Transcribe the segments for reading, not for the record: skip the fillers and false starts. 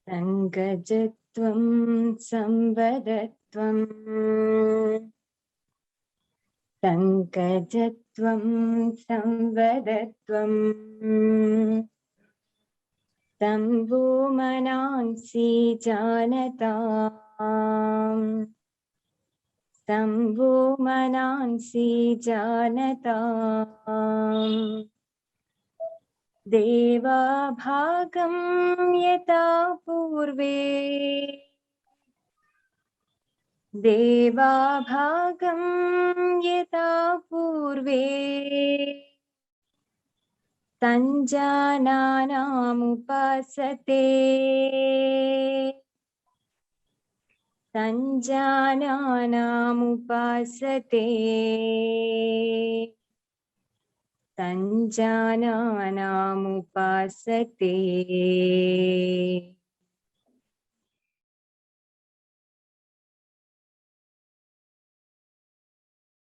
Sankajatvam samvadatvam Sankajatvam samvadatvam Tambhu manansi janatam Tambhu manansi janatam Deva bhagam yata purve Deva bhagam yata purve Sanjananamupasate Sanjananamupasate Sanjananamupasate.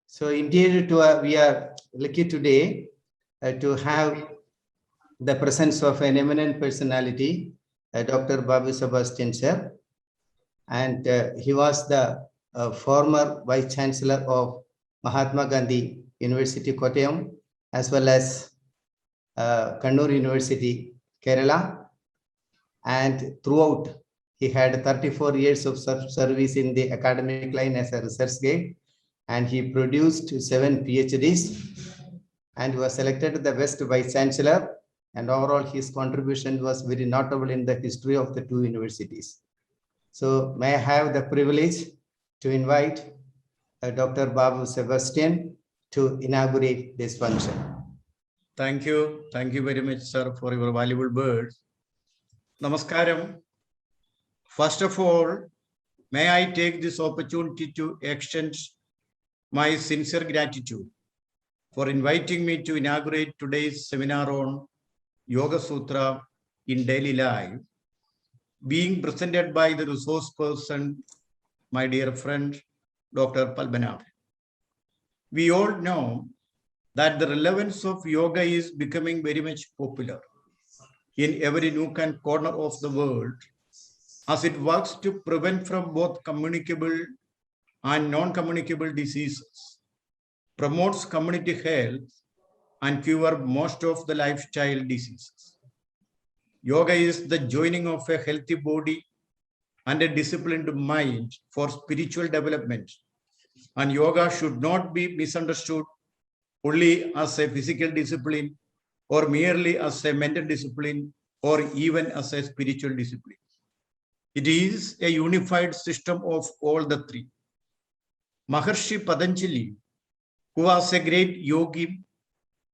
So indeed, we are lucky today to have the presence of an eminent personality, Dr. Babu Sebastian sir, and he was the former Vice Chancellor of Mahatma Gandhi University, Kottayam, as well as Kannur University, Kerala, and throughout he had 34 years of service in the academic line as a research guide, and he produced 7 PhDs and was selected the best Vice Chancellor, and overall his contribution was very notable in the history of the 2 universities. So may I have the privilege to invite Dr. Babu Sebastian to inaugurate this function. Thank you very much, sir, for your valuable words. Namaskaram. First of all, may I take this opportunity to extend my sincere gratitude for inviting me to inaugurate today's seminar on Yoga Sutra in daily life, being presented by the resource person, my dear friend, Dr. Padmanabhan. We all know that the relevance of yoga is becoming very much popular in every nook and corner of the world, as it works to prevent from both communicable and non-communicable diseases, promotes community health, and cure most of the lifestyle diseases. Yoga is the joining of a healthy body and a disciplined mind for spiritual development. And yoga should not be misunderstood only as a physical discipline or merely as a mental discipline or even as a spiritual discipline. It is a unified system of all the 3. Maharshi Patanjali, who was a great yogi,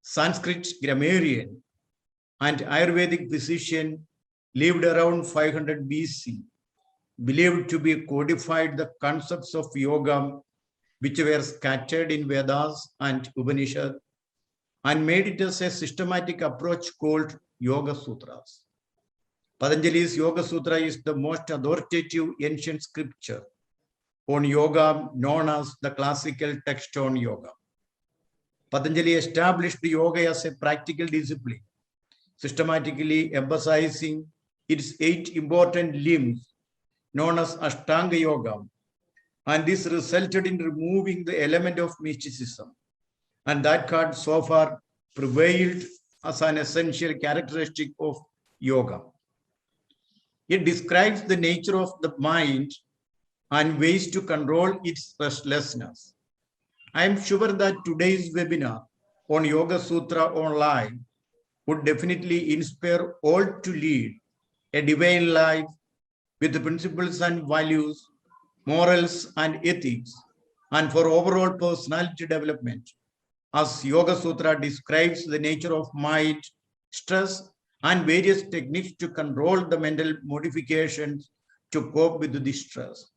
Sanskrit grammarian, and Ayurvedic physician, lived around 500 BC, believed to be codified the concepts of yoga which were scattered in Vedas and Upanishad, and made it as a systematic approach called Yoga Sutras. Patanjali's Yoga Sutra is the most authoritative ancient scripture on yoga, known as the classical text on yoga. Patanjali established the yoga as a practical discipline, systematically emphasizing its 8 important limbs known as Ashtanga Yoga, and this resulted in removing the element of mysticism, and that had so far prevailed as an essential characteristic of yoga. It describes the nature of the mind and ways to control its restlessness. I am sure that today's webinar on Yoga Sutra online would definitely inspire all to lead a divine life with the principles and values, morals and ethics, and for overall personality development, as Yoga Sutra describes the nature of mind, stress, and various techniques to control the mental modifications to cope with the stress.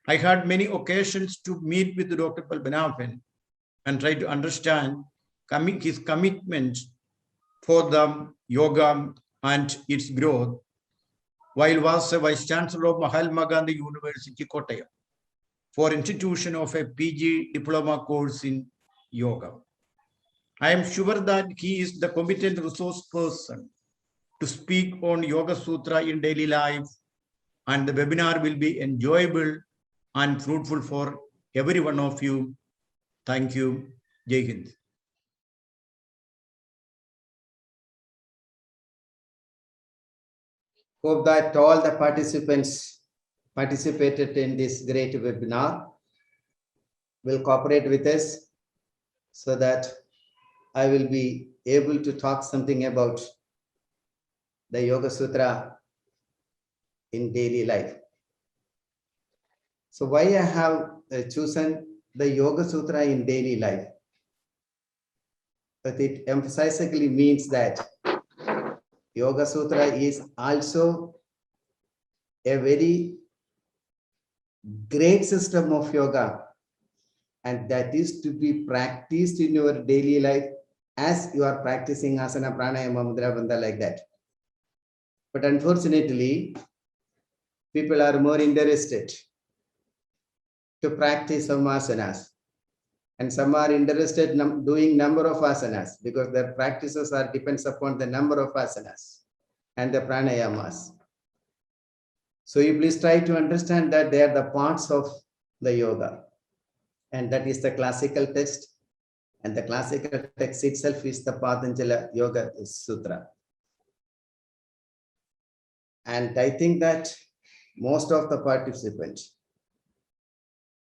I had many occasions to meet with Dr. Padmanabhan and try to understand his commitment for the yoga and its growth, while was a Vice Chancellor of Mahatma Gandhi University, Kottayam, for institution of a PG diploma course in yoga. I am sure that he is the competent resource person to speak on Yoga Sutra in daily life, and the webinar will be enjoyable and fruitful for every one of you. Thank you. Jai Hind. Hope that all the participants participated in this great webinar will cooperate with us so that I will be able to talk something about the Yoga Sutra in daily life. So why I have chosen the Yoga Sutra in daily life? But it emphasizingly means that Yoga Sutra is also a very great system of yoga, and that is to be practiced in your daily life as you are practicing asana, pranayama, mudra, bandha, like that. But unfortunately, people are more interested to practice some asanas, and some are interested in doing number of asanas because their practices are depends upon the number of asanas and the pranayamas. So you please try to understand that they are the parts of the yoga, and that is the classical text, and the classical text itself is the Patanjali Yoga Sutra. And I think that most of the participants,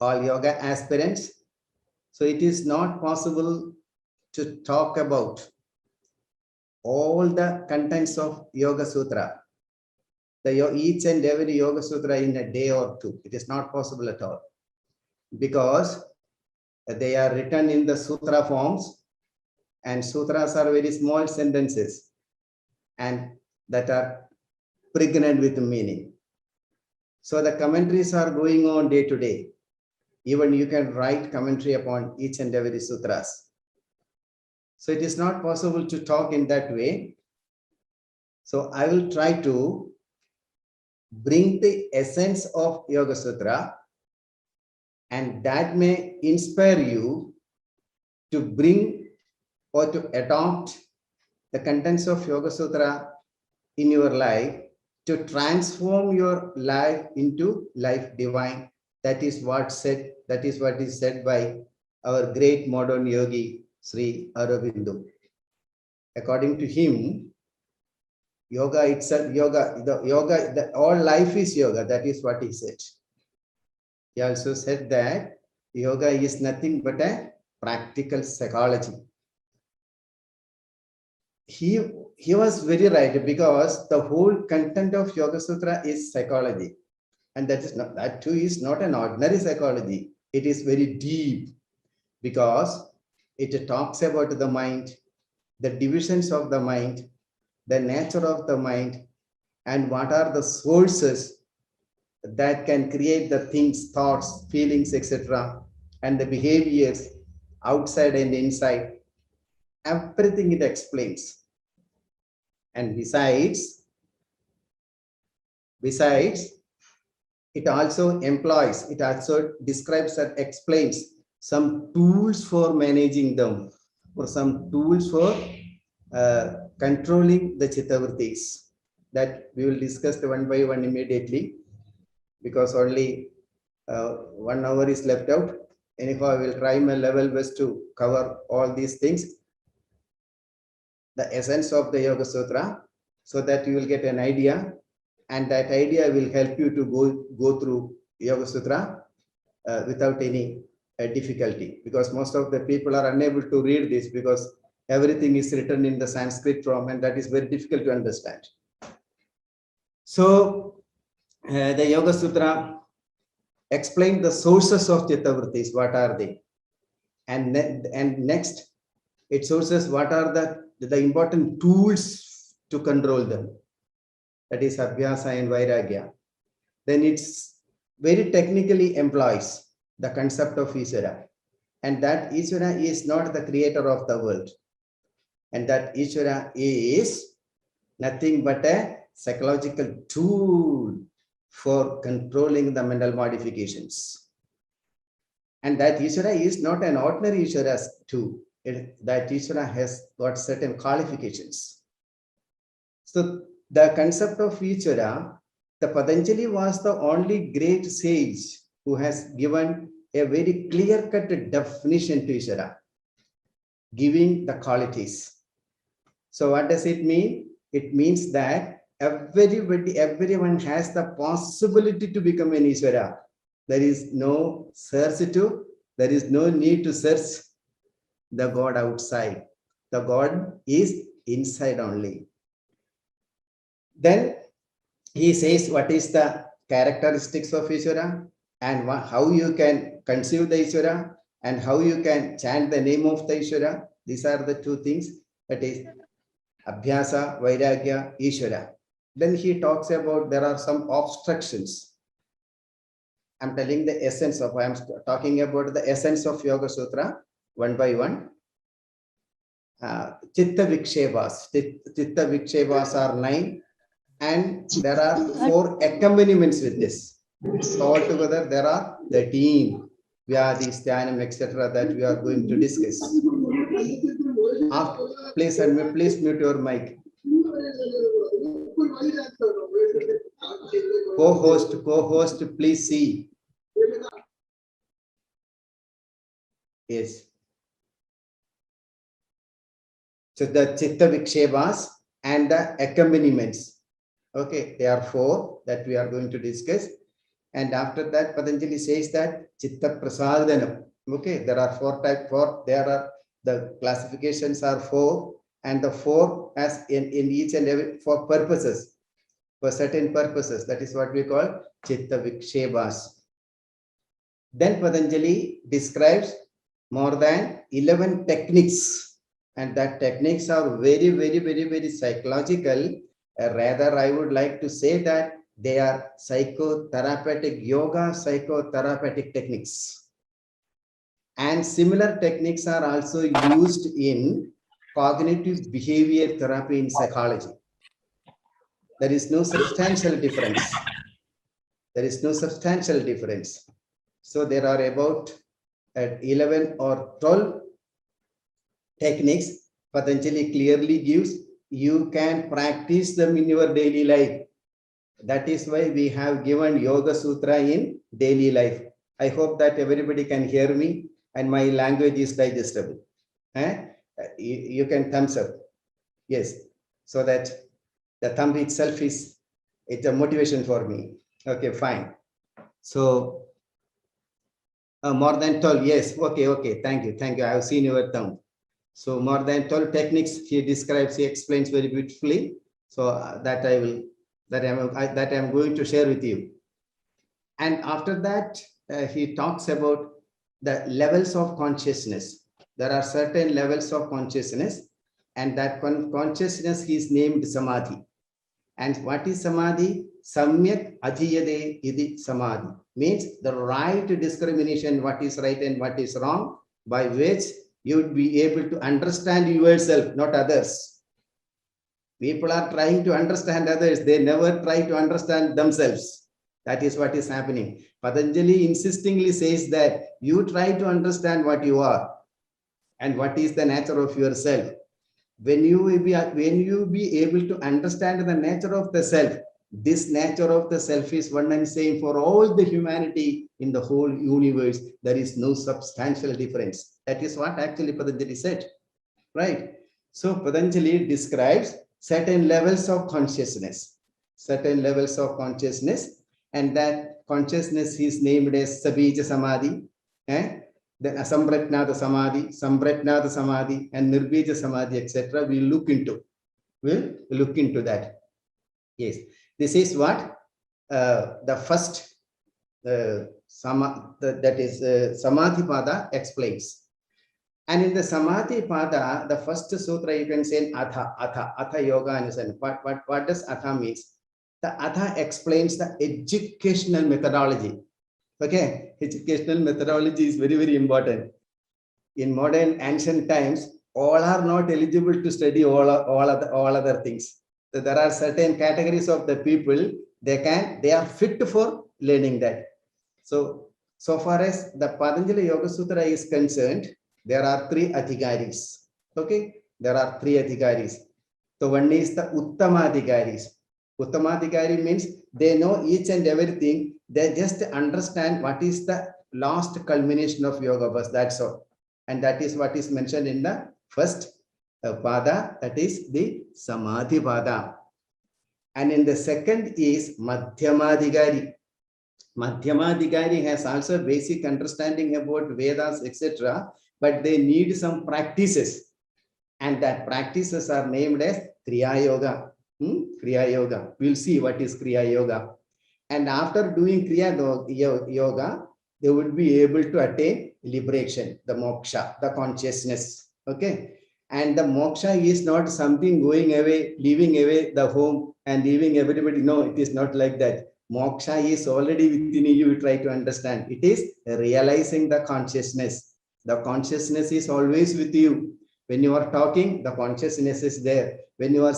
all yoga aspirants, so it is not possible to talk about all the contents of Yoga Sutra, each and every Yoga Sutra in a day or two. It is not possible at all, because they are written in the sutra forms, and sutras are very small sentences and that are pregnant with meaning. So the commentaries are going on day to day. Even you can write commentary upon each and every sutras. So it is not possible to talk in that way. So I will try to bring the essence of Yoga Sutra, and that may inspire you to bring or to adopt the contents of Yoga Sutra in your life, to transform your life into life divine. That is what is said by our great modern yogi, Sri Aurobindo. According to him, yoga itself, all life is yoga. That is what he said. He also said that yoga is nothing but a practical psychology. He was very right, because the whole content of Yoga Sutra is psychology, and that too is not an ordinary psychology. It is very deep, because it talks about the mind, the divisions of the mind, the nature of the mind, and what are the sources that can create the things, thoughts, feelings, etc., and the behaviors outside and inside. Everything it explains. And besides, it also describes and explains some tools for managing them, or some tools for controlling the chittavrittis, that we will discuss one by one immediately, because only 1 hour is left out. Anyhow, I will try my level best to cover all these things, the essence of the Yoga Sutra, so that you will get an idea, and that idea will help you to go through Yoga Sutra without any difficulty, because most of the people are unable to read this, because everything is written in the Sanskrit form, and that is very difficult to understand. So the Yoga Sutra explain the sources of chittavrittis, what are they, and next it sources what are the important tools to control them, that is abhyasa and vairagya. Then it's very technically employs the concept of Ishvara, and that Ishvara is not the creator of the world, and that Ishvara is nothing but a psychological tool for controlling the mental modifications. And that Ishvara is not an ordinary Ishvara too. that Ishvara has got certain qualifications. So the concept of Ishvara, the Patanjali was the only great sage who has given a very clear-cut definition to Ishvara, giving the qualities. So what does it mean? It means that everyone has the possibility to become an Ishvara. There is no there is no need to search the God outside. The God is inside only. Then he says what is the characteristics of Ishvara and how you can conceive the Ishvara and how you can chant the name of the Ishvara. These are the two things, that is Abhyasa, Vairagya, Ishvara. Then he talks about there are some obstructions. I'm telling the essence of, I am talking about the essence of Yoga Sutra one by one. Chitta Vikshevas. Chitta Vikshevas are 9, and there are 4 accompaniments with this. So altogether there are 13 Vyadi, Sthanam, etc. that we are going to discuss. Please mute your mic. Co-host, please see. Yes. So the Chitta Vikshevas and the accompaniments. Okay, there are 4 that we are going to discuss. And after that, Patanjali says that Chitta Prasadanam. Okay, there are 4 types. There are the classifications are 4, and the 4 as in each and every 4 purposes, for certain purposes. That is what we call Chitta Vikshevas. Then Patanjali describes more than 11 techniques, and that techniques are very psychological. Rather, I would like to say that they are psychotherapeutic yoga, psychotherapeutic techniques. And similar techniques are also used in cognitive behavior therapy in psychology. There is no substantial difference. There is no substantial difference. So there are about 11 or 12 techniques Patanjali clearly gives. You can practice them in your daily life. That is why we have given Yoga Sutra in daily life. I hope that everybody can hear me and my language is digestible. You can thumbs up. Yes. So that the thumb itself it's a motivation for me. Okay, fine. So more than 12. Yes. Okay. Thank you. I have seen your thumb. So more than 12 techniques he describes, he explains very beautifully. So that I am going to share with you. And after that, he talks about the levels of consciousness. There are certain levels of consciousness, and that consciousness is named Samadhi. And what is Samadhi? Samyak Ajiyade Idi Samadhi. Means the right discrimination, what is right and what is wrong, by which you would be able to understand yourself, not others. People are trying to understand others. They never try to understand themselves. That is what is happening. Patanjali insistingly says that you try to understand what you are and what is the nature of yourself. When you be able to understand the nature of the self, this nature of the self is one and same for all the humanity in the whole universe. There is no substantial difference. That is what actually Patanjali said, right? So Patanjali describes certain levels of consciousness, and that consciousness is named as Sabija Samadhi, then Asambratnada Samadhi, and Nirbija Samadhi, etc. We'll look into that. Yes, this is what the first that is Samadhi Pada explains. And in the Samadhi Pada, the first sutra you can say Atha Yoga. And what does Atha means? The Atha explains the educational methodology. Okay, educational methodology is very important. In modern ancient times, all are not eligible to study all other things. So there are certain categories of the people, they are fit for learning that. So far as the Patanjali Yoga Sutra is concerned, there are three adhikaris. Okay, there are three adhikaris. So one is the Uttamadhikaris. Uttamadhikari means they know each and everything. They just understand what is the last culmination of yoga bus. That's all. And that is what is mentioned in the first pada, that is the Samadhi pada. And in the second is Madhyamadhikari. Madhyamadhikari has also basic understanding about Vedas, etc. But they need some practices. And that practices are named as Kriya Yoga. Kriya Yoga. We'll see what is Kriya Yoga. And after doing Kriya Yoga, they would be able to attain liberation, the moksha, the consciousness. Okay. And the moksha is not something going away, leaving away the home and leaving everybody. No, it is not like that. Moksha is already within you, try to understand. It is realizing the consciousness. The consciousness is always with you. When you are talking, the consciousness is there. When you are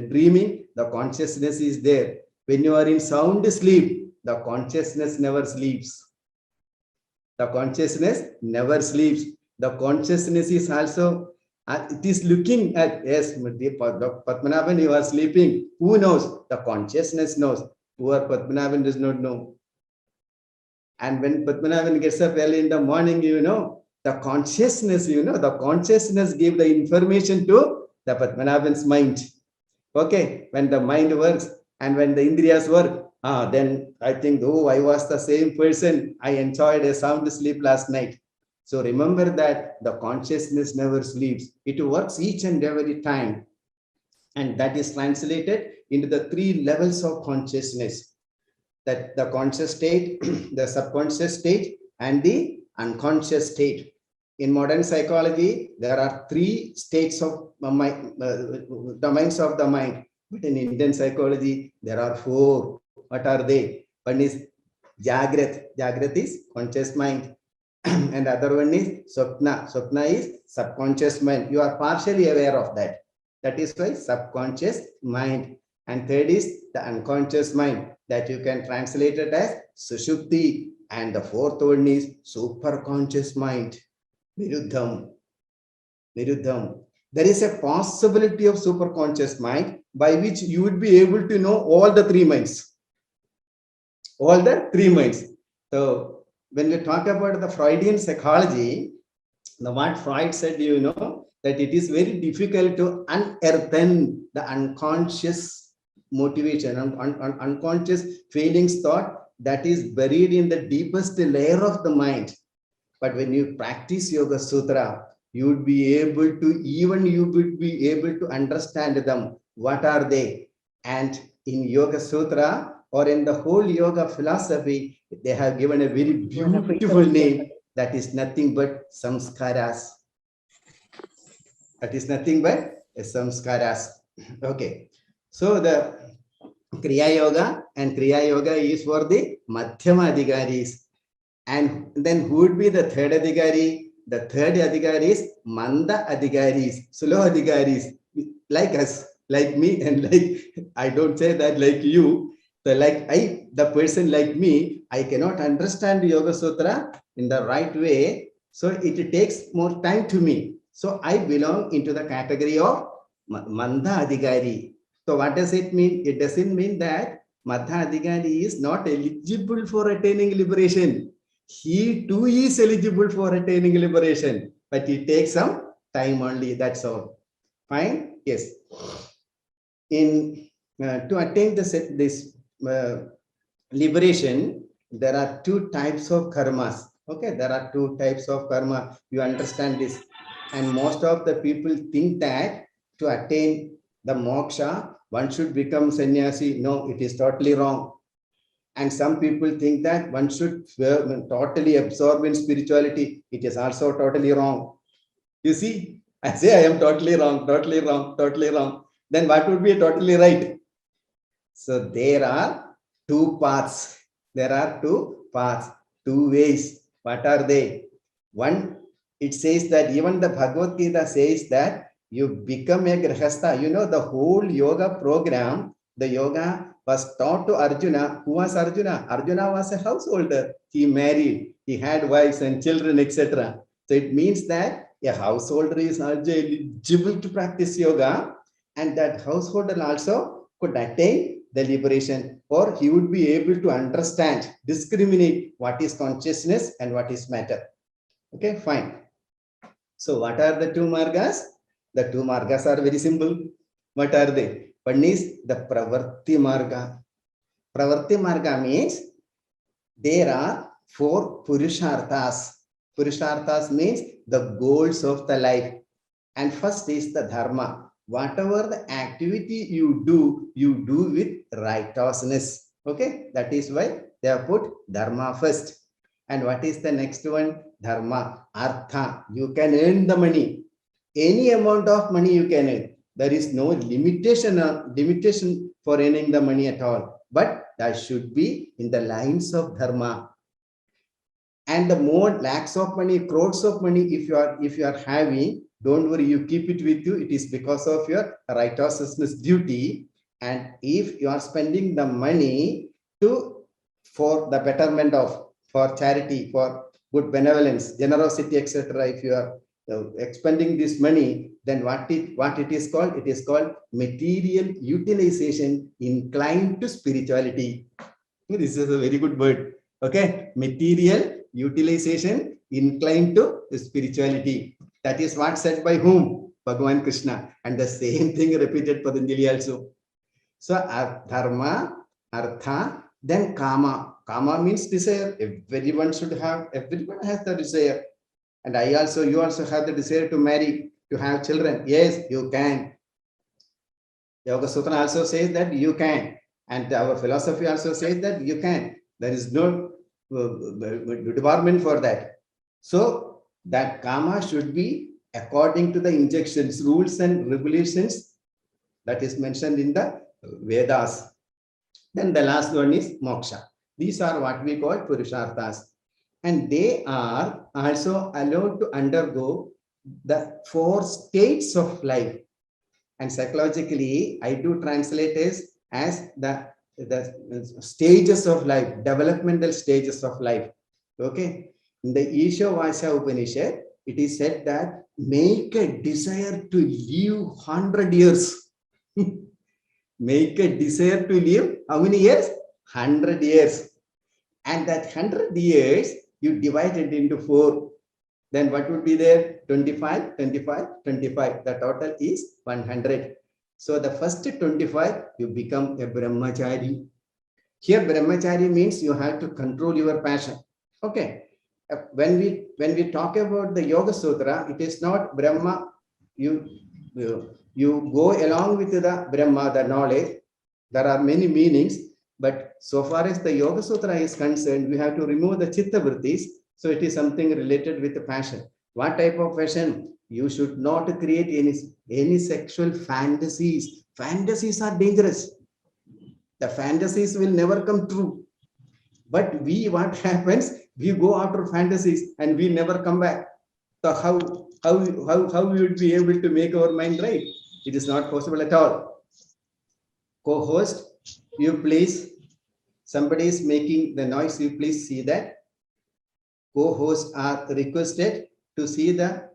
dreaming, the consciousness is there. When you are in sound sleep, the consciousness never sleeps. The consciousness never sleeps. The consciousness is also, it is looking at, yes, Padmanabhan, you are sleeping. Who knows? The consciousness knows. Poor Padmanabhan does not know. And when Padmanabhan gets up early in the morning, you know, the consciousness, the consciousness gives the information to the Padmanabhan's mind. Okay, when the mind works and when the Indriyas work, then I think, oh, I was the same person. I enjoyed a sound sleep last night. So remember that the consciousness never sleeps. It works each and every time. And that is translated into the three levels of consciousness. That the conscious state, the subconscious state, and the unconscious state. In modern psychology, there are three states of domains of the mind. But in Indian psychology, there are four. What are they? One is Jagrat. Jagrat is conscious mind. And the other one is Swapna. Swapna is subconscious mind. You are partially aware of that. That is why subconscious mind. And third is the unconscious mind, that you can translate it as Sushupti. And the fourth one is superconscious mind. Viruddham. Viruddham. There is a possibility of superconscious mind by which you would be able to know all the three minds. All the three minds. So when we talk about the Freudian psychology, what Freud said, that it is very difficult to unearthen the unconscious motivation, unconscious feelings, thought that is buried in the deepest layer of the mind. But when you practice Yoga Sutra, you would be able to understand them. What are they? And in Yoga Sutra or in the whole yoga philosophy, they have given a very beautiful name that is nothing but samskaras. That is nothing but samskaras. Okay. So the Kriya Yoga is for the Madhyama Adhikaris. And then who would be the third Adhikari? The third Adhikari is Manda Adhikaris, slow Adhikaris, like us, like me, and like, I don't say that like you. So like the person like me, I cannot understand Yoga Sutra in the right way. So it takes more time to me. So I belong into the category of Manda Adhikari. So what does it mean? It doesn't mean that Madhya Adhikari is not eligible for attaining liberation. He too is eligible for attaining liberation, but it takes some time only. That's all. Fine? Yes. To attain this liberation, there are two types of karmas. Okay, there are two types of karma. You understand this. And most of the people think that to attain the moksha, one should become sannyasi. No, it is totally wrong. And some people think that one should totally absorb in spirituality. It is also totally wrong. You see, I say I am totally wrong, totally wrong, totally wrong. Then what would be totally right? So there are two paths. There are two paths, two ways. What are they? One, it says that even the Bhagavad Gita says that you become a grihastha. The whole yoga program, the yoga was taught to Arjuna. Who was Arjuna? Arjuna was a householder. He married, he had wives and children, etc. So it means that a householder is also eligible to practice yoga, and that householder also could attain the liberation, or he would be able to understand, discriminate what is consciousness and what is matter. Okay, fine. So what are the two margas? The two margas are very simple. What are they? One is the Pravarti Marga. Pravarti Marga means there are 4 Purusharthas. Purusharthas means the goals of the life. And first is the Dharma. Whatever the activity you do with righteousness. Okay, that is why they have put Dharma first. And what is the next one? Dharma, Artha. You can earn the money. Any amount of money you can earn. There is no limitation for earning the money at all. But that should be in the lines of Dharma. And the more lakhs of money, crores of money, if you are having, don't worry, you keep it with you. It is because of your righteousness duty. And if you are spending the money for the betterment of, for charity, for good benevolence, generosity, etc., if you are expending this money, then what it is called? It is called material utilization inclined to spirituality. This is a very good word. Okay, material utilization inclined to spirituality. That is what said by whom? Bhagavan Krishna. And the same thing repeated Patanjali also. So Dharma, Artha, then Kama. Kama means desire. Everyone has the desire. And you also have the desire to marry, to have children. Yes, you can. Yoga Sutra also says that you can. And our philosophy also says that you can. There is no department for that. So that Kama should be according to the injunctions, rules and regulations that is mentioned in the Vedas. Then the last one is Moksha. These are what we call Purusharthas. And they are also allowed to undergo the 4 states of life. And psychologically, I do translate this as the stages of life, developmental stages of life. Okay. In the Ishavasya Upanishad, it is said that make a desire to live 100 years. Make a desire to live how many years? 100 years. And that 100 years, you divide it into 4. Then what would be there? 25, 25, 25. The total is 100. So the first 25, you become a brahmachari. Here, brahmachari means you have to control your passion. Okay. When we talk about the Yoga Sutra, it is not Brahma. You go along with the Brahma, the knowledge. There are many meanings. But so far as the Yoga Sutra is concerned, we have to remove the Chitta Vrittis. So it is something related with the passion. What type of passion? You should not create any sexual fantasies. Fantasies are dangerous. The fantasies will never come true. But what happens? We go after fantasies and we never come back. So how we would be able to make our mind right? It is not possible at all. Co-host, you please, somebody is making the noise, you please see that. Co-hosts are requested to see the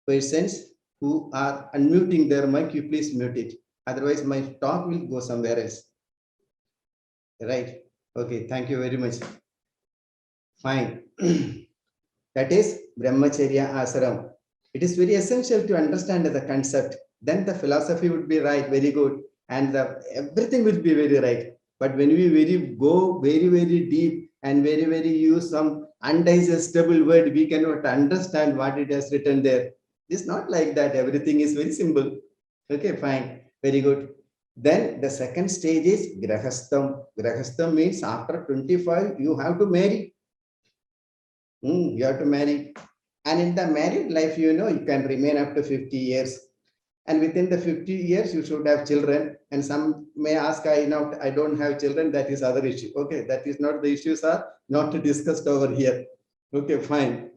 persons who are unmuting their mic, you please mute it. Otherwise, my talk will go somewhere else. Right? Okay, thank you very much. Fine. That is Brahmacharya Ashram. It is very essential to understand the concept. Then the philosophy would be right, very good. And everything will be very right. But when we go very, very deep and very, very use some undigestible word, we cannot understand what it has written there. It's not like that. Everything is very simple. Okay, fine. Very good. Then the second stage is Grahastham. Grahastham means after 25, you have to marry. You have to marry. And in the married life, you can remain up to 50 years. And within the 50 years, you should have children. And some may ask, I don't have children. That is other issue. Okay, that is not the issues are not discussed over here. Okay, fine.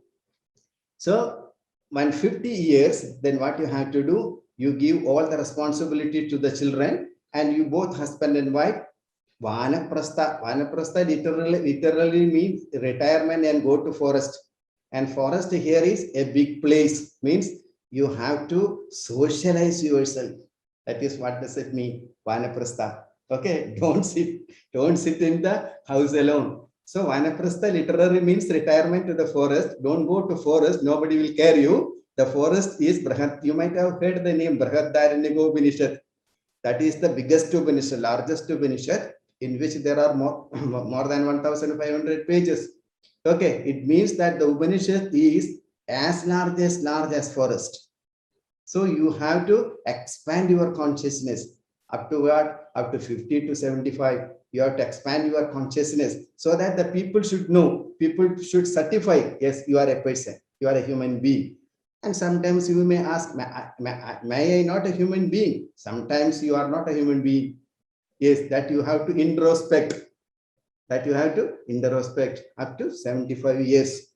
So when 50 years, then what you have to do, you give all the responsibility to the children, and you both husband and wife, Vanaprastha. Vanaprastha literally means retirement and go to forest. And forest here is a big place, means you have to socialize yourself. That is what does it mean, Vanaprastha. Okay, don't sit in the house alone. So Vanaprastha literally means retirement to the forest. Don't go to forest, nobody will care you. The forest is Brahat. You might have heard the name Brihadaranyaka Upanishad. That is the biggest Upanishad, largest Upanishad, in which there are more than 1,500 pages. Okay, it means that the Upanishad is as large as forest. So you have to expand your consciousness up to what? Up to 50 to 75. You have to expand your consciousness so that the people should know, people should certify, yes, you are a person, you are a human being. And sometimes you may ask, may I not a human being? Sometimes you are not a human being. Yes, that you have to introspect. That you have to introspect up to 75 years.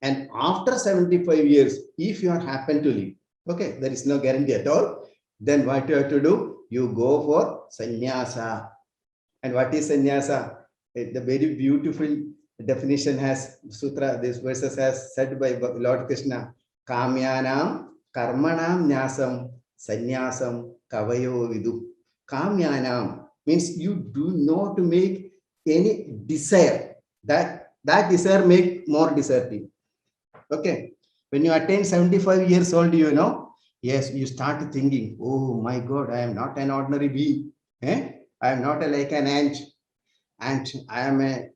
And after 75 years, if you are happen to live, okay, there is no guarantee at all, then what you have to do? You go for sannyasa. And what is sannyasa? The very beautiful definition has sutra, this verses has said by Lord Krishna, Kamyanam karmanam nyasam sannyasam kavayo vidu. Kamyanam means you do not make any desire. That desire make more desire to you. Okay. When you attain 75 years old, you know, yes, you start thinking, oh my God, I am not an ordinary being. I am not like an ant. And I am a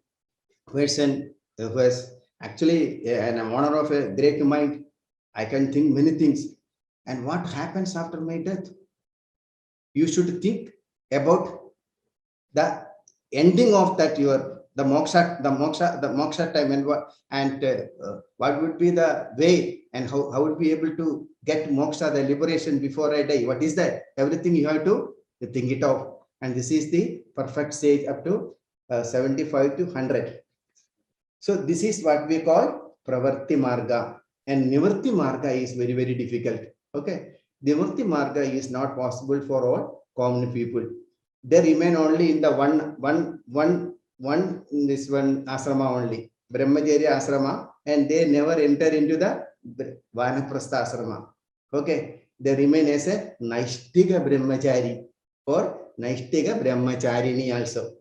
person who has actually an honor of a great mind. I can think many things. And what happens after my death? You should think about the ending of that the moksha time, and what would be the way, and how would be able to get moksha, the liberation before I die. What is that? Everything you have to think it of. And this is the perfect stage up to 75 to 100. So this is what we call pravarti marga, and nivarti marga is very, very difficult. Okay, nivarti marga is not possible for all common people. They remain only in the this one asrama only, Brahmacharya asrama, and they never enter into the Vanaprastha asrama. Okay, they remain as a Naishtika Brahmachari or Naishtika Brahmacharini also.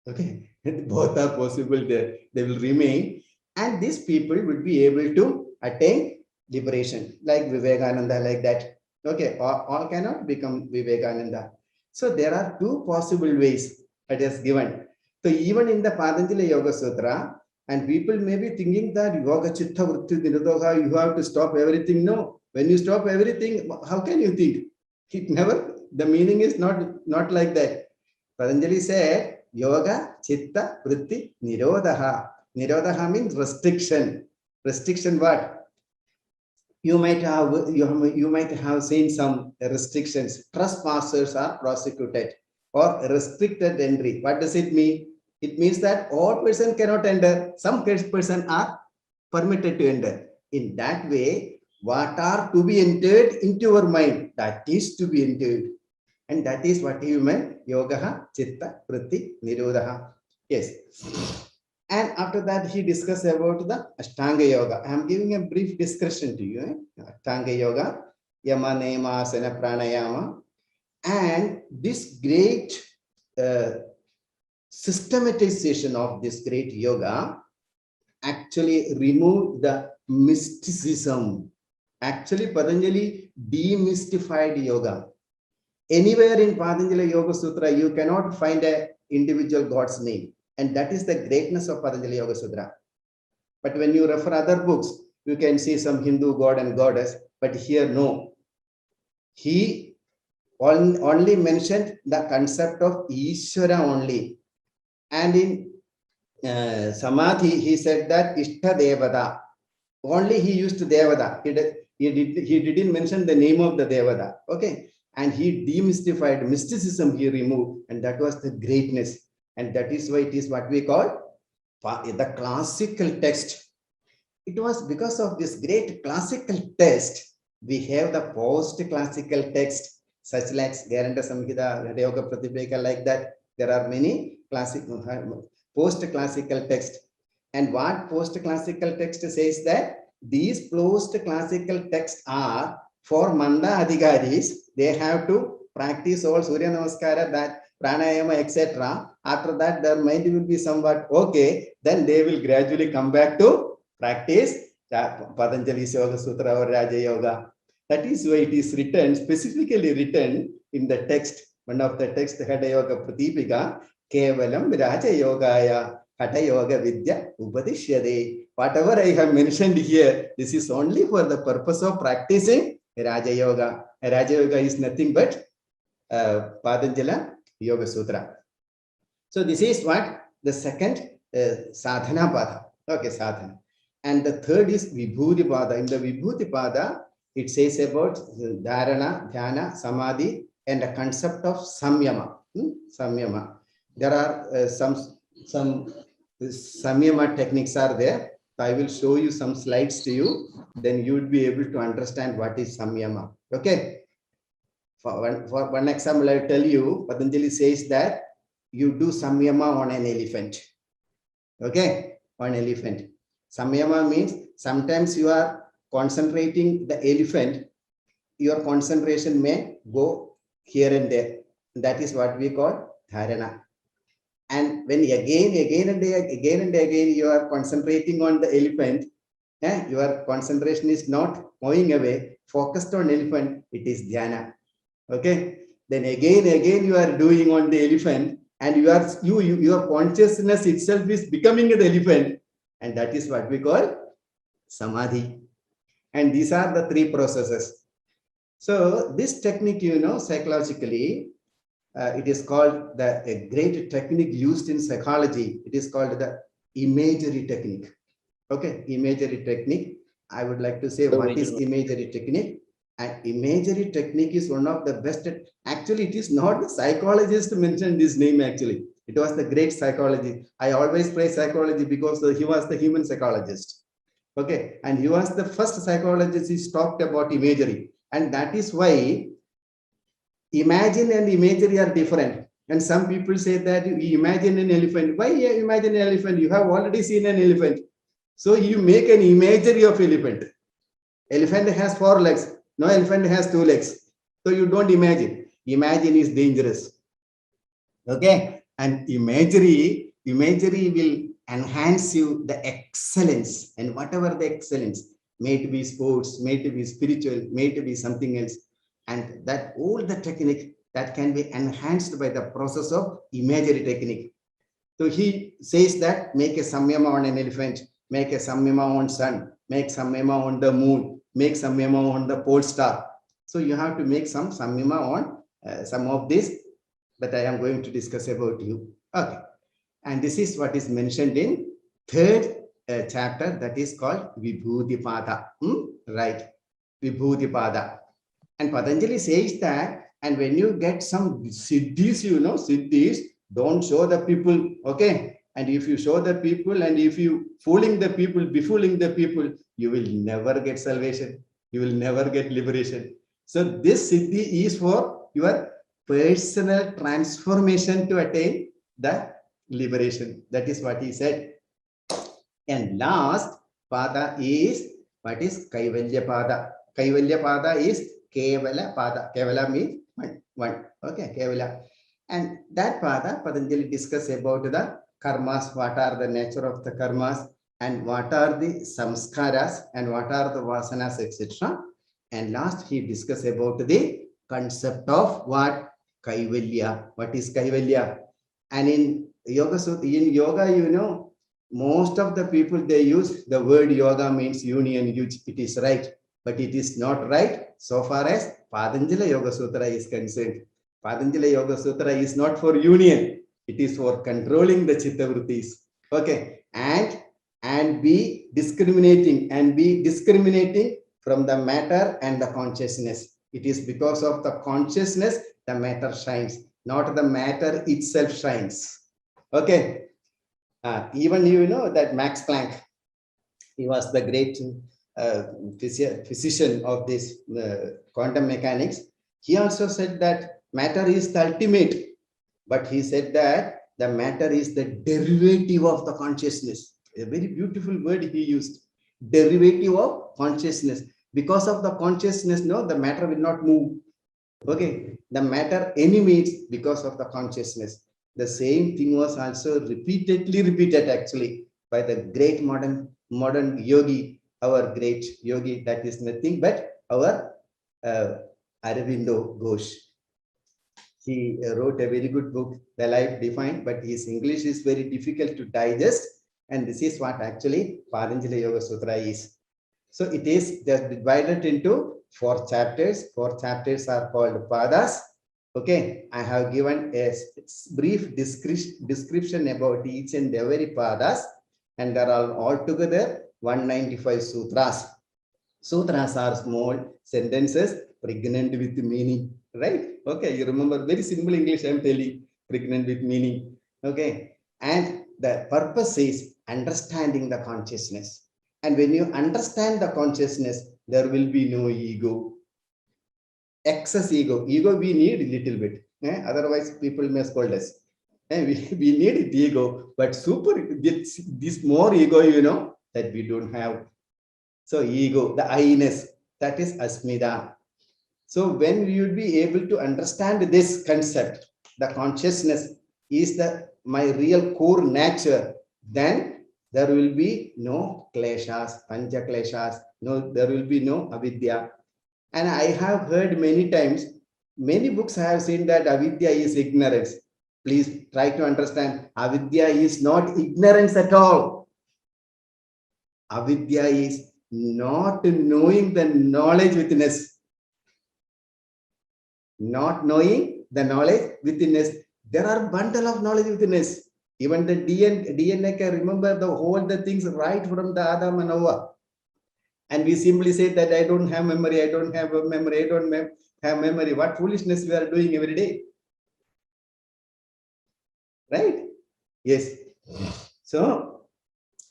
Okay, both are possible there. They will remain, and these people would be able to attain liberation, like Vivekananda, like that. Okay, all cannot become Vivekananda. So there are two possible ways that is given. So even in the Patanjali Yoga Sutra, and people may be thinking that Yoga Chitta Vritti Nirodha, you have to stop everything. No, when you stop everything, how can you think? It never, the meaning is not like that. Patanjali said, Yoga Chitta Vritti Nirodha. Nirodha means restriction. Restriction what? You might have seen some restrictions. Trespassers are prosecuted, or restricted entry. What does it mean? It means that all person cannot enter. Some person are permitted to enter. In that way, what are to be entered into your mind, that is to be entered. And that is what you meant, yoga, chitta, vritti, nirodha. Yes. And after that, he discussed about the Ashtanga Yoga. I am giving a brief discussion to you. Ashtanga Yoga, Yama, Nema, Asana, Pranayama. And this great systematization of this great yoga actually removed the mysticism. Actually, Patanjali demystified yoga. Anywhere in Patanjali Yoga Sutra, you cannot find an individual God's name. And that is the greatness of Patanjali Yoga Sutra. But when you refer other books, you can see some Hindu god and goddess. But here, no. He only mentioned the concept of Ishvara only. And in Samadhi, he said that Ishta Devada. Only he used Devada. He didn't mention the name of the Devada. Okay. And he demystified mysticism, he removed. And that was the greatness. And that is why it is what we call the classical text. It was because of this great classical text, we have the post-classical text, such like Garanda Samhita, Yoga Pratipeka, like that. There are many post-classical texts. And what post-classical text says that these post-classical texts are for Manda Adhikaris. They have to practice all Surya Namaskara, that pranayama, etc. After that, their mind will be somewhat okay. Then they will gradually come back to practice Patanjali's Yoga Sutra or Raja Yoga. That is why it is written, specifically written in the text. One of the text, Hatha Yoga Pratipika, Kevalam Raja Yogaya, Hatha Yoga Vidya Upadishyade. Whatever I have mentioned here, this is only for the purpose of practicing Raja Yoga. Raja Yoga is nothing but Patanjala Yoga Sutra. So this is what the second sadhana pada. Okay, sadhana. And the third is Vibhuti pada. In the Vibhuti pada, it says about dharana, dhyana, samadhi, and the concept of samyama. Samyama. There are some samyama techniques are there. I will show you some slides to you. Then you will be able to understand what is samyama. Okay. For one example, I will tell you, Patanjali says that you do samyama on an elephant. Okay, on elephant. Samyama means sometimes you are concentrating the elephant, your concentration may go here and there. That is what we call dharana. And when again and again you are concentrating on the elephant, your concentration is not moving away, focused on elephant, it is dhyana. Okay, then again you are doing on the elephant, and your consciousness itself is becoming the elephant, and that is what we call samadhi. And these are the three processes. So this technique, psychologically, it is called a great technique used in psychology. It is called the imagery technique. Okay, imagery technique. I would like to say what is imagery technique. And imagery technique is one of the best. Actually, it is not the psychologist who mentioned this name. Actually, it was the great psychology. I always praise psychology because he was the human psychologist. Okay, and he was the first psychologist who talked about imagery, and that is why imagine and imagery are different. And some people say that you imagine an elephant. Why you imagine an elephant? You have already seen an elephant, so you make an imagery of elephant. Elephant has 4 legs. No elephant has 2 legs. So you don't imagine. Imagine is dangerous. Okay. And imagery will enhance you the excellence. And whatever the excellence, may it be sports, may it be spiritual, may it be something else. And that all the technique that can be enhanced by the process of imagery technique. So he says that make a samyama on an elephant, make a samyama on sun, make samyama on the moon, make samyama on the pole star. So you have to make some samyama on some of this, but I am going to discuss about you. Okay. And this is what is mentioned in third chapter, that is called Vibhuti Pada. Right. Vibhuti Pada. And Patanjali says that, and when you get some siddhis, siddhis, don't show the people. Okay. And if you show the people, and if you befooling the people, you will never get salvation. You will never get liberation. So this siddhi is for your personal transformation to attain the liberation. That is what he said. And last pada is, what is Kaivalya Pada? Kaivalya Pada is Kevala Pada. Kevala means one. Okay, Kevala. And that Pada, Patanjali discuss about the karmas, what are the nature of the karmas, and what are the samskaras, and what are the vasanas, etc. And last, he discussed about the concept of what? Kaivalya. What is Kaivalya? And in yoga, most of the people, they use the word yoga means union. It is right, but it is not right so far as Patanjali Yoga Sutra is concerned. Patanjali Yoga Sutra is not for union. It is for controlling the chitta vrittis. Okay. And be discriminating from the matter and the consciousness. It is because of the consciousness the matter shines, not the matter itself shines. Okay. Even that Max Planck, he was the great physician of this quantum mechanics. He also said that matter is the ultimate, but he said that the matter is the derivative of the consciousness. A very beautiful word he used. Derivative of consciousness. Because of the consciousness, no, the matter will not move. Okay, the matter animates because of the consciousness. The same thing was also repeatedly repeated actually by the great modern yogi, our great yogi, that is nothing but our Aurobindo Ghosh. He wrote a very good book, The Life Defined, but his English is very difficult to digest. And this is what actually Patanjali Yoga Sutra is. So it is just divided into 4 chapters. 4 chapters are called Padas. Okay, I have given a brief description about each and every Padas, and there are altogether 195 sutras. Sutras are small sentences pregnant with meaning, right? Okay, you remember, very simple English I'm telling, pregnant with meaning. Okay, and the purpose is understanding the consciousness. And when you understand the consciousness, there will be no ego. Excess ego. Ego we need a little bit. Otherwise, people may scold us. We need ego, but this more ego, you know, that we don't have. So ego, the I-ness, that is asmita. So when you will be able to understand this concept, the consciousness is my real core nature, then there will be no kleshas, pancha kleshas, no, there will be no avidya. And I have heard many times, many books I have seen that avidya is ignorance. Please try to understand, avidya is not ignorance at all. Avidya is not knowing the knowledge within us. Not knowing the knowledge within us. There are bundle of knowledge within us. Even the DNA can remember the things right from the Adam and Noah. And we simply say that I don't have memory, I don't have a memory, I don't have memory. What foolishness we are doing every day. Right? Yes. So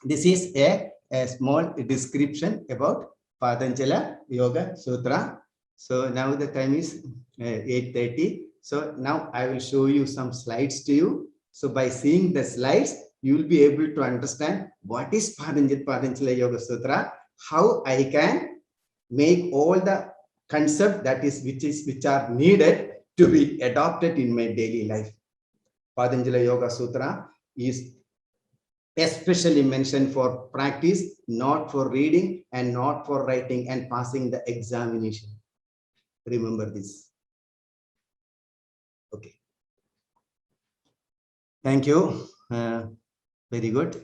this is a small description about Patanjali Yoga Sutra. So now the time is 8:30. So now I will show you some slides to you. So by seeing the slides, you will be able to understand what is Patanjali Yoga Sutra, how I can make all the concept which are needed to be adopted in my daily life. Patanjali Yoga Sutra is especially mentioned for practice, not for reading and not for writing and passing the examination. Remember this. Okay. Thank you. Very good.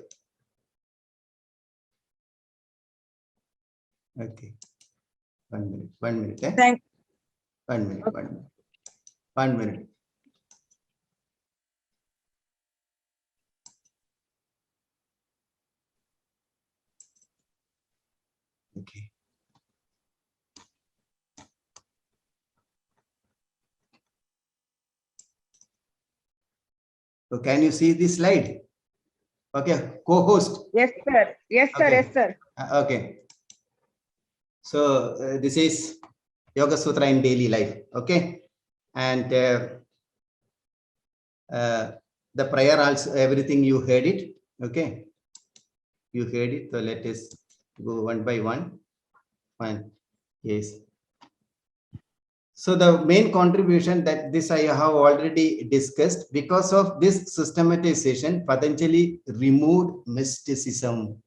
Okay. 1 minute. 1 minute. Thank 1 minute. 1 minute. 1 minute. Okay. So can you see this slide? Okay, co-host. Yes, sir. Yes, sir. Okay. Yes, sir. Okay. So this is Yoga Sutra in daily life. Okay. And the prayer also, everything you heard it. Okay. You heard it. So let us go one by one. Fine. Yes. So the main contribution that this I have already discussed, because of this systematization, Patanjali removed mysticism.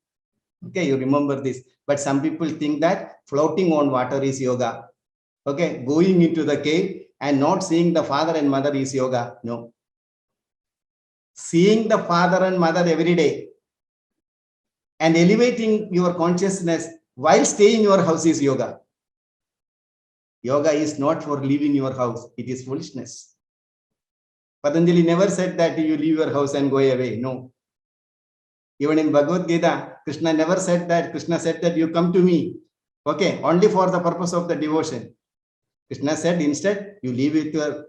Okay, you remember this. But some people think that floating on water is yoga. Okay, going into the cave and not seeing the father and mother is yoga. No. Seeing the father and mother every day and elevating your consciousness while staying in your house is yoga. Yoga is not for leaving your house. It is foolishness. Patanjali never said that you leave your house and go away. No. Even in Bhagavad Gita, Krishna never said that. Krishna said that you come to me. Okay, only for the purpose of the devotion. Krishna said instead, you live with your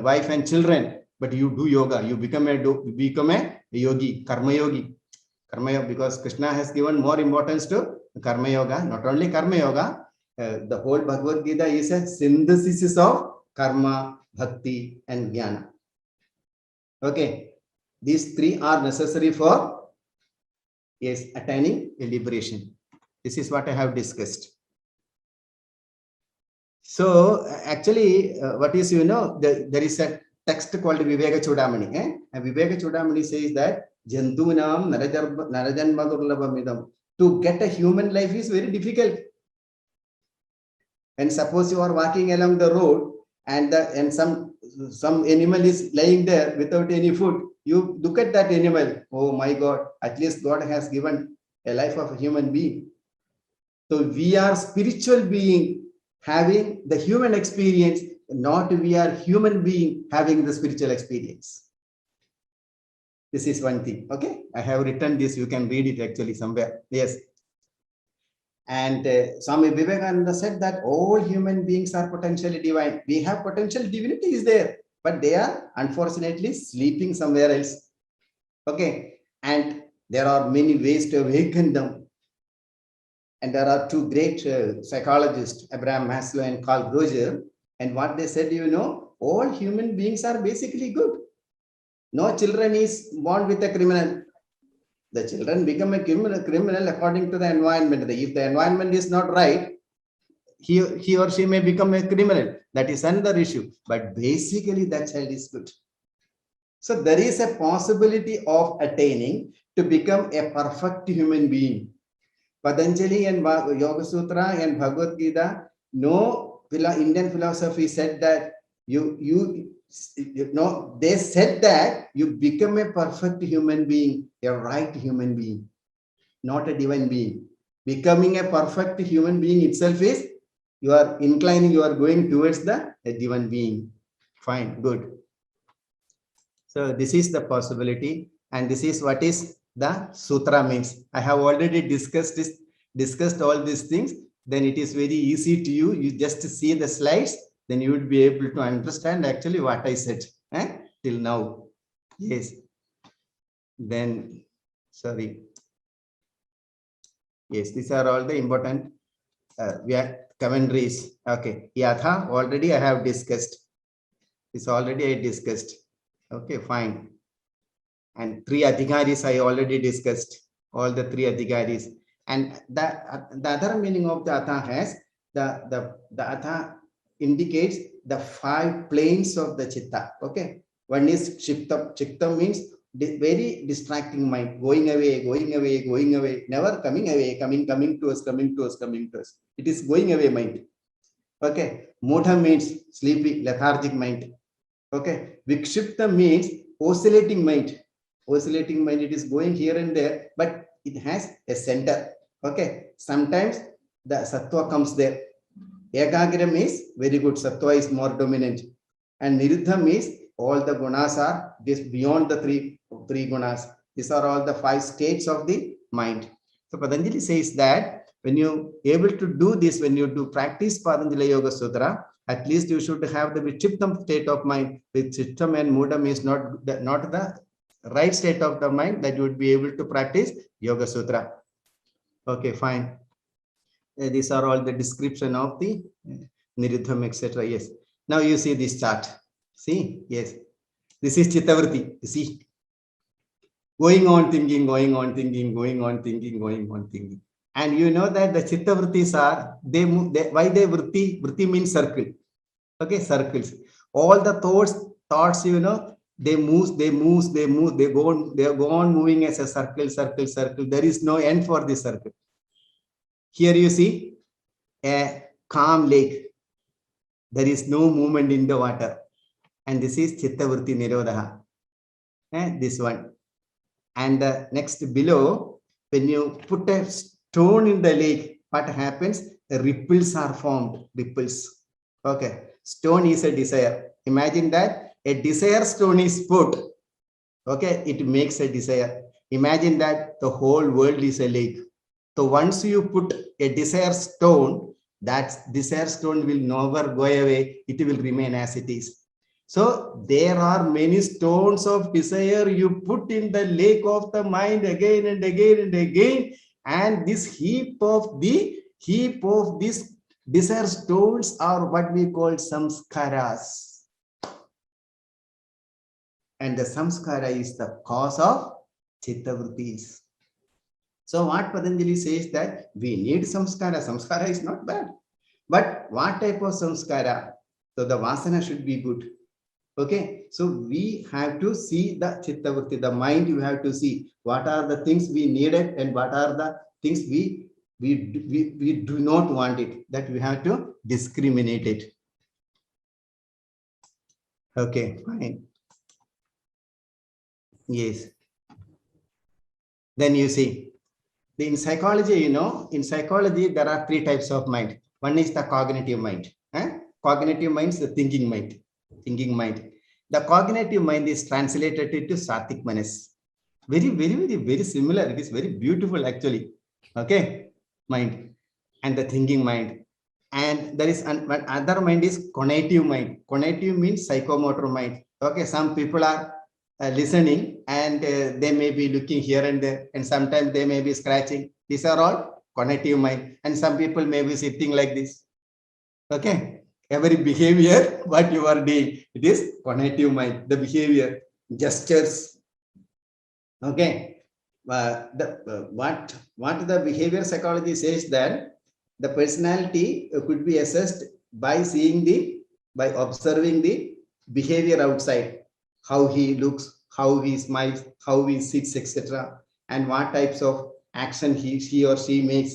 wife and children, but you do yoga. You become a yogi, karma yogi. Karma yoga, because Krishna has given more importance to karma yoga. Not only karma yoga, the whole Bhagavad Gita is a synthesis of karma, bhakti, and jnana. Okay, these three are necessary for Yes, attaining a liberation. This is what I have discussed. So actually, what is, there is a text called Viveka Chudamani. And Viveka Chudamani says that Jantunam Narajanmadurlabamidam. To get a human life is very difficult. And suppose you are walking along the road and some animal is lying there without any food. You look at that animal. Oh my God! At least God has given a life of a human being. So we are spiritual being having the human experience, not we are human being having the spiritual experience. This is one thing. Okay, I have written this. You can read it actually somewhere. Yes. And Swami Vivekananda said that all human beings are potentially divine. We have potential divinity is there, but they are unfortunately sleeping somewhere else. Okay, and there are many ways to awaken them. And there are two great psychologists, Abraham Maslow and Carl Rogers, and what they said, all human beings are basically good. No children is born with a criminal. The children become a criminal according to the environment. If the environment is not right, he or she may become a criminal. That is another issue. But basically, that child is good. So there is a possibility of attaining to become a perfect human being. Patanjali and Yoga Sutra and Bhagavad Gita, no Indian philosophy said that they said that you become a perfect human being, a right human being, not a divine being. Becoming a perfect human being itself is you are inclining, you are going towards a divine being. Fine, good. So this is the possibility, and this is what is the sutra means. I have already discussed all these things. Then it is very easy to you. You just see the slides, then you would be able to understand actually what I said till now. Yes. Then, sorry. Yes, these are all the important commentaries. Okay. Yatha, already I have discussed. This already I discussed. Okay, fine. And 3 adhikaris I already discussed. All the 3 adhikaris. And the other meaning of the atha has the atha indicates the 5 planes of the chitta. Okay. One is chitta. Chitta means very distracting mind, going away, never coming away, coming to us. It is going away mind. Okay. Mudha means sleepy, lethargic mind. Okay. Vikshipta means oscillating mind. Oscillating mind, it is going here and there, but it has a center. Okay. Sometimes the sattva comes there. Ekagram is very good. Sattva is more dominant. And niruddha means all the gunas are just beyond the three gunas. These are all the 5 states of the mind. So Patanjali says that when you able to do this, when you do practice Patanjali Yoga Sutra, at least you should have the vichiptam state of mind. Vichiptam and mudam is not the right state of the mind that you would be able to practice Yoga Sutra. Okay, fine. These are all the description of the niruddham, etc. Yes. Now you see this chart. See? Yes. This is Chittavritti. You see? Going on thinking. And you know that the Chittavrittis are, why they vritti? Vritti means circle. Okay, circles. All the thoughts, they go on moving as a circle. There is no end for this circle. Here you see a calm lake. There is no movement in the water. And this is Chittavritti Nirodha. This one. And next below, when you put a stone in the lake, what happens? The ripples are formed. Ripples. Okay. Stone is a desire. Imagine that a desire stone is put. Okay. It makes a desire. Imagine that the whole world is a lake. So once you put a desire stone, that desire stone will never go away. It will remain as it is. So there are many stones of desire you put in the lake of the mind again and again. And this heap of these desire stones are what we call samskaras. And the samskara is the cause of chittavrittis. So what Patanjali says that we need samskara. Samskara is not bad. But what type of samskara? So the vasana should be good. Okay, so we have to see the chitta vritti, the mind. You have to see what are the things we needed and what are the things we do not want it. That we have to discriminate it. Okay, fine. Yes. Then you see, in psychology, you know, in psychology there are three types of mind. One is the cognitive mind. Cognitive mind is the thinking mind. Thinking mind. The cognitive mind is translated into Sattvic manas. Very similar. It is very beautiful actually. Okay, mind and the thinking mind. And there is another mind is conative mind. Conative means psychomotor mind. Okay, some people are listening and they may be looking here and there, and sometimes they may be scratching. These are all conative mind. And some people may be sitting like this. Okay. Every behavior, what you are doing, it is cognitive mind, the behavior, gestures. Okay. What the behavior psychology says that the personality could be assessed by observing the behavior outside, how he looks, how he smiles, how he sits, etc. And what types of action he or she makes,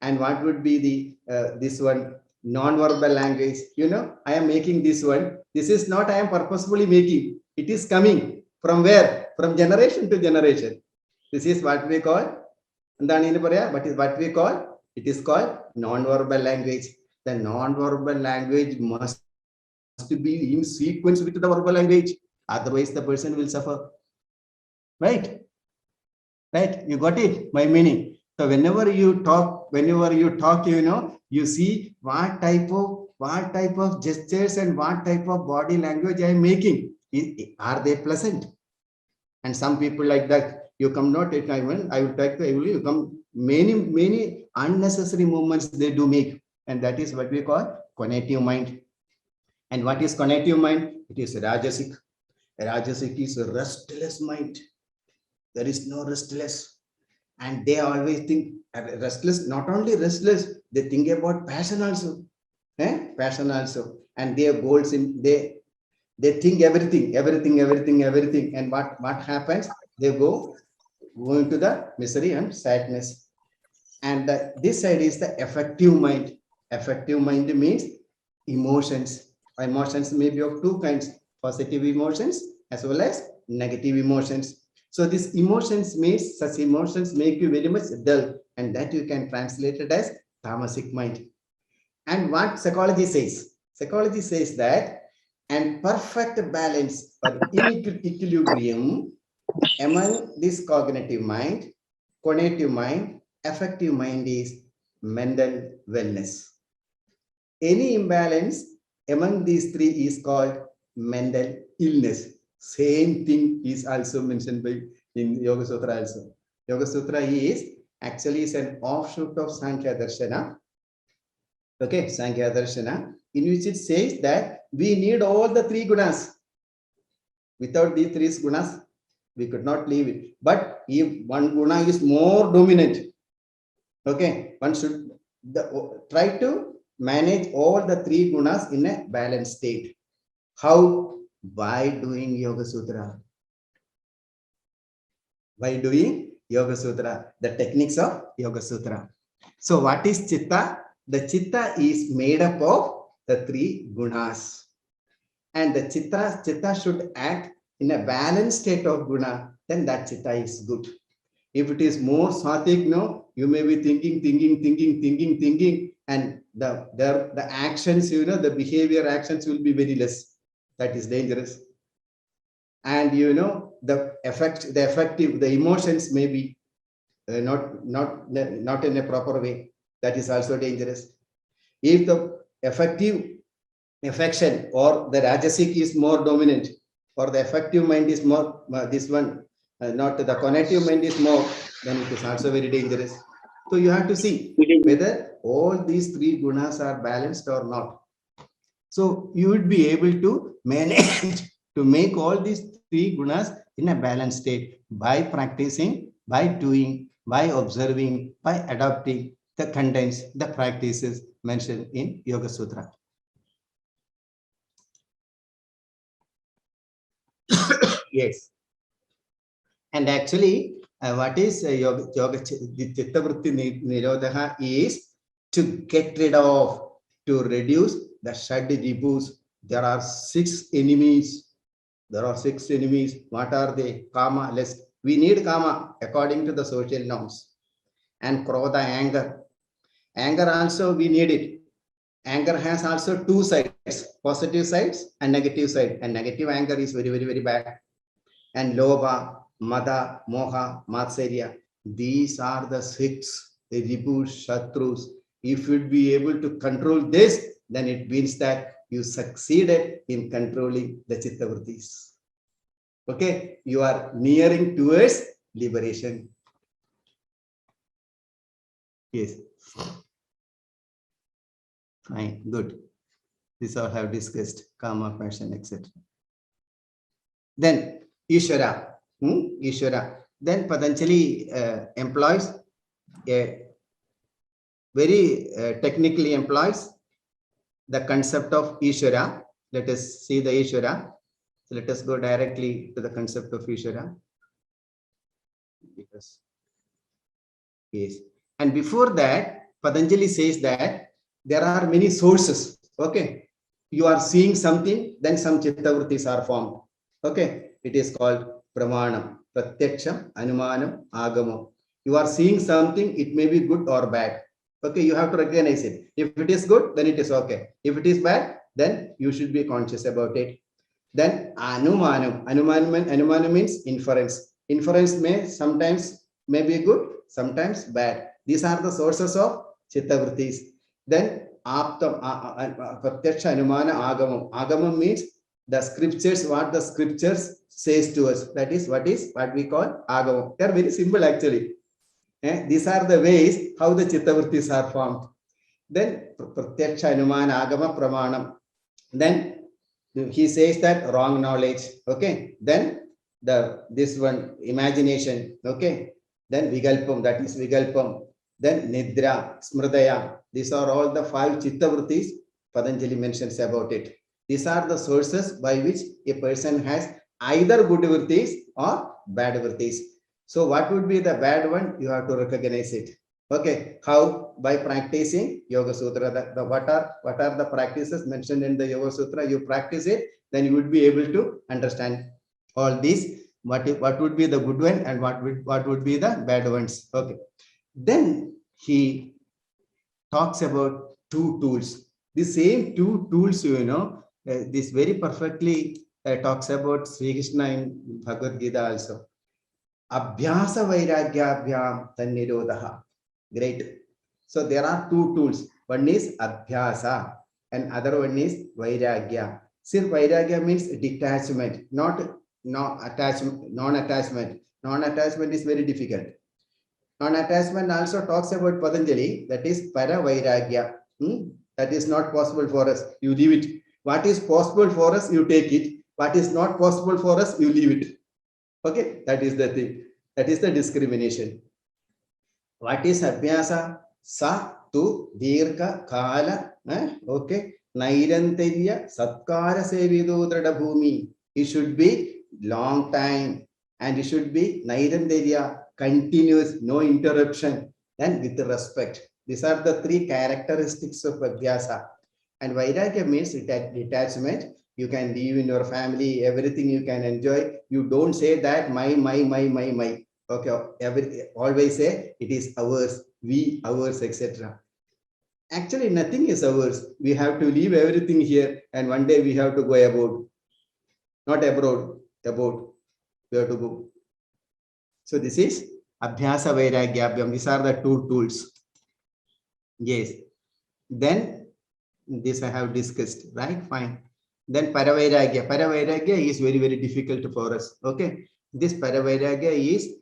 and what would be the this one, non-verbal language. You know, I am making this one. This is not I am purposefully making. It is coming from where? From generation to generation. This is what we call, but is what we call, it is called non-verbal language. The non-verbal language must be in sequence with the verbal language. Otherwise, the person will suffer. Right? Right? You got it? My meaning. So whenever you talk, you know, you see what type of gestures and what type of body language I am making. Are they pleasant? And some people like that, you come not at time, I will take the you come many unnecessary movements they do make. And that is what we call cognitive mind. And what is cognitive mind? It is rajasic. Rajasic is a restless mind. There is no restless. And they always think restless, not only restless, they think about passion also. Passion also. And their goals in they think everything. And what happens? They go into the misery and sadness. And this side is the affective mind. Affective mind means emotions. Emotions may be of two kinds, positive emotions as well as negative emotions. So these emotions such emotions make you very much dull, and that you can translate it as tamasic mind. And what psychology says? Psychology says that and perfect balance or equilibrium among this cognitive mind, affective mind is mental wellness. Any imbalance among these three is called mental illness. Same thing is also mentioned by in Yoga Sutra also. Yoga Sutra is an offshoot of Sankhya Darshana. Okay, Sankhya Darshana, in which it says that we need all the three gunas. Without these three gunas, we could not live it. But if one guna is more dominant, okay, one should try to manage all the three gunas in a balanced state. How? By doing Yoga Sutra. By doing Yoga Sutra, the techniques of Yoga Sutra. So what is Chitta? The Chitta is made up of the three gunas. And the Chitta should act in a balanced state of guna, then that Chitta is good. If it is more sattvic, no, you may be thinking, and the actions, you know, the behavior actions will be very less. That is dangerous. And you know, the emotions may be not in a proper way. That is also dangerous. If the affection or the rajasic is more dominant, or the affective mind is more, not the cognitive mind is more, then it is also very dangerous. So you have to see whether all these three gunas are balanced or not. So you would be able to manage to make all these three gunas in a balanced state by practicing, by doing by observing, by adopting the contents, the practices mentioned in Yoga Sutra. Yes. And actually, what is yoga Chittavritti Nirodha is to get rid of, to reduce the Shad Ribhus. There are 6 enemies. There are 6 enemies. What are they? Kama. We need Kama according to the social norms. And Krodha, anger. Anger also we need it. Anger has also 2 sides, positive sides and negative side. And negative anger is very, very, very bad. And Lobha, Mada, Moha, Matsarya. These are the 6 Ribhus, Shatrus. If you'd be able to control this, then it means that you succeeded in controlling the Chittavrittis. Okay, you are nearing towards liberation. Yes. Fine, good. This all have discussed Kama, passion, etc. Then Ishvara. Ishvara. Then Patanjali employs a very technically employs the concept of Ishvara. Let us see the Ishvara. So let us go directly to the concept of Ishvara. Because, yes. And before that, Patanjali says that there are many sources. Okay. You are seeing something, then some Chittavrittis are formed. Okay. It is called Pramanam, Pratyaksham, Anumanam, Agamam. You are seeing something, it may be good or bad. Okay, you have to recognize it. If it is good, then it is okay. If it is bad, then you should be conscious about it. Then Anumanam. Anumanam means inference. Inference may sometimes may be good, sometimes bad. These are the sources of Chittavrittis. Then Aptam, Pratyaksha, Anumana, Agamam. Agamam means the scriptures, what the scriptures says to us. That is what we call Agamam. They are very simple actually. These are the ways how the Chittavrittis are formed. Then Pratyaksha, Anumana, Agama, Pramanam. Then he says that wrong knowledge. Okay. Then this one imagination. Okay. Then Vigalpam, that is Vigalpam. Then Nidra, Smridaya. These are all the 5 Chittavrittis Patanjali mentions about it. These are the sources by which a person has either good vrittis or bad vrittis. So what would be the bad one? You have to recognize it. Okay. How? By practicing Yoga Sutra. What are the practices mentioned in the Yoga Sutra? You practice it, then you would be able to understand all these. What would be the good one and what would be the bad ones? Okay. Then he talks about 2 tools. The same 2 tools, this very perfectly talks about Sri Krishna in Bhagavad Gita also. Abhyasa Vairagyabhyam Tannirodha. Great. So there are 2 tools. One is Abhyasa and other one is Vairagya. See, Vairagya means detachment, not attachment, non-attachment. Non-attachment is very difficult. Non-attachment also talks about Patanjali, that is Para Vairagya. That is not possible for us. You leave it. What is possible for us, you take it. What is not possible for us, you leave it. Okay, that is the thing. That is the discrimination. What is Abhyasa? Sa tu dirgha kala. Okay. Nairantarya satkara sevido drada bhumi. It should be long time and it should be Nairantarya, continuous, no interruption, and with respect. These are the 3 characteristics of Abhyasa. And Vairagya means detachment. You can live in your family, everything you can enjoy. You don't say that my. Okay, always say it is ours, we, ours, etc. Actually, nothing is ours. We have to leave everything here, and one day we have to go abroad. Not abroad, abroad. We have to go. So this is Abhyasa Vairagyabhyam. These are the 2 tools. Yes. Then this I have discussed, right? Fine. Then Paravairagya. Paravairagya is very, very difficult for us. Okay. This Paravairagya is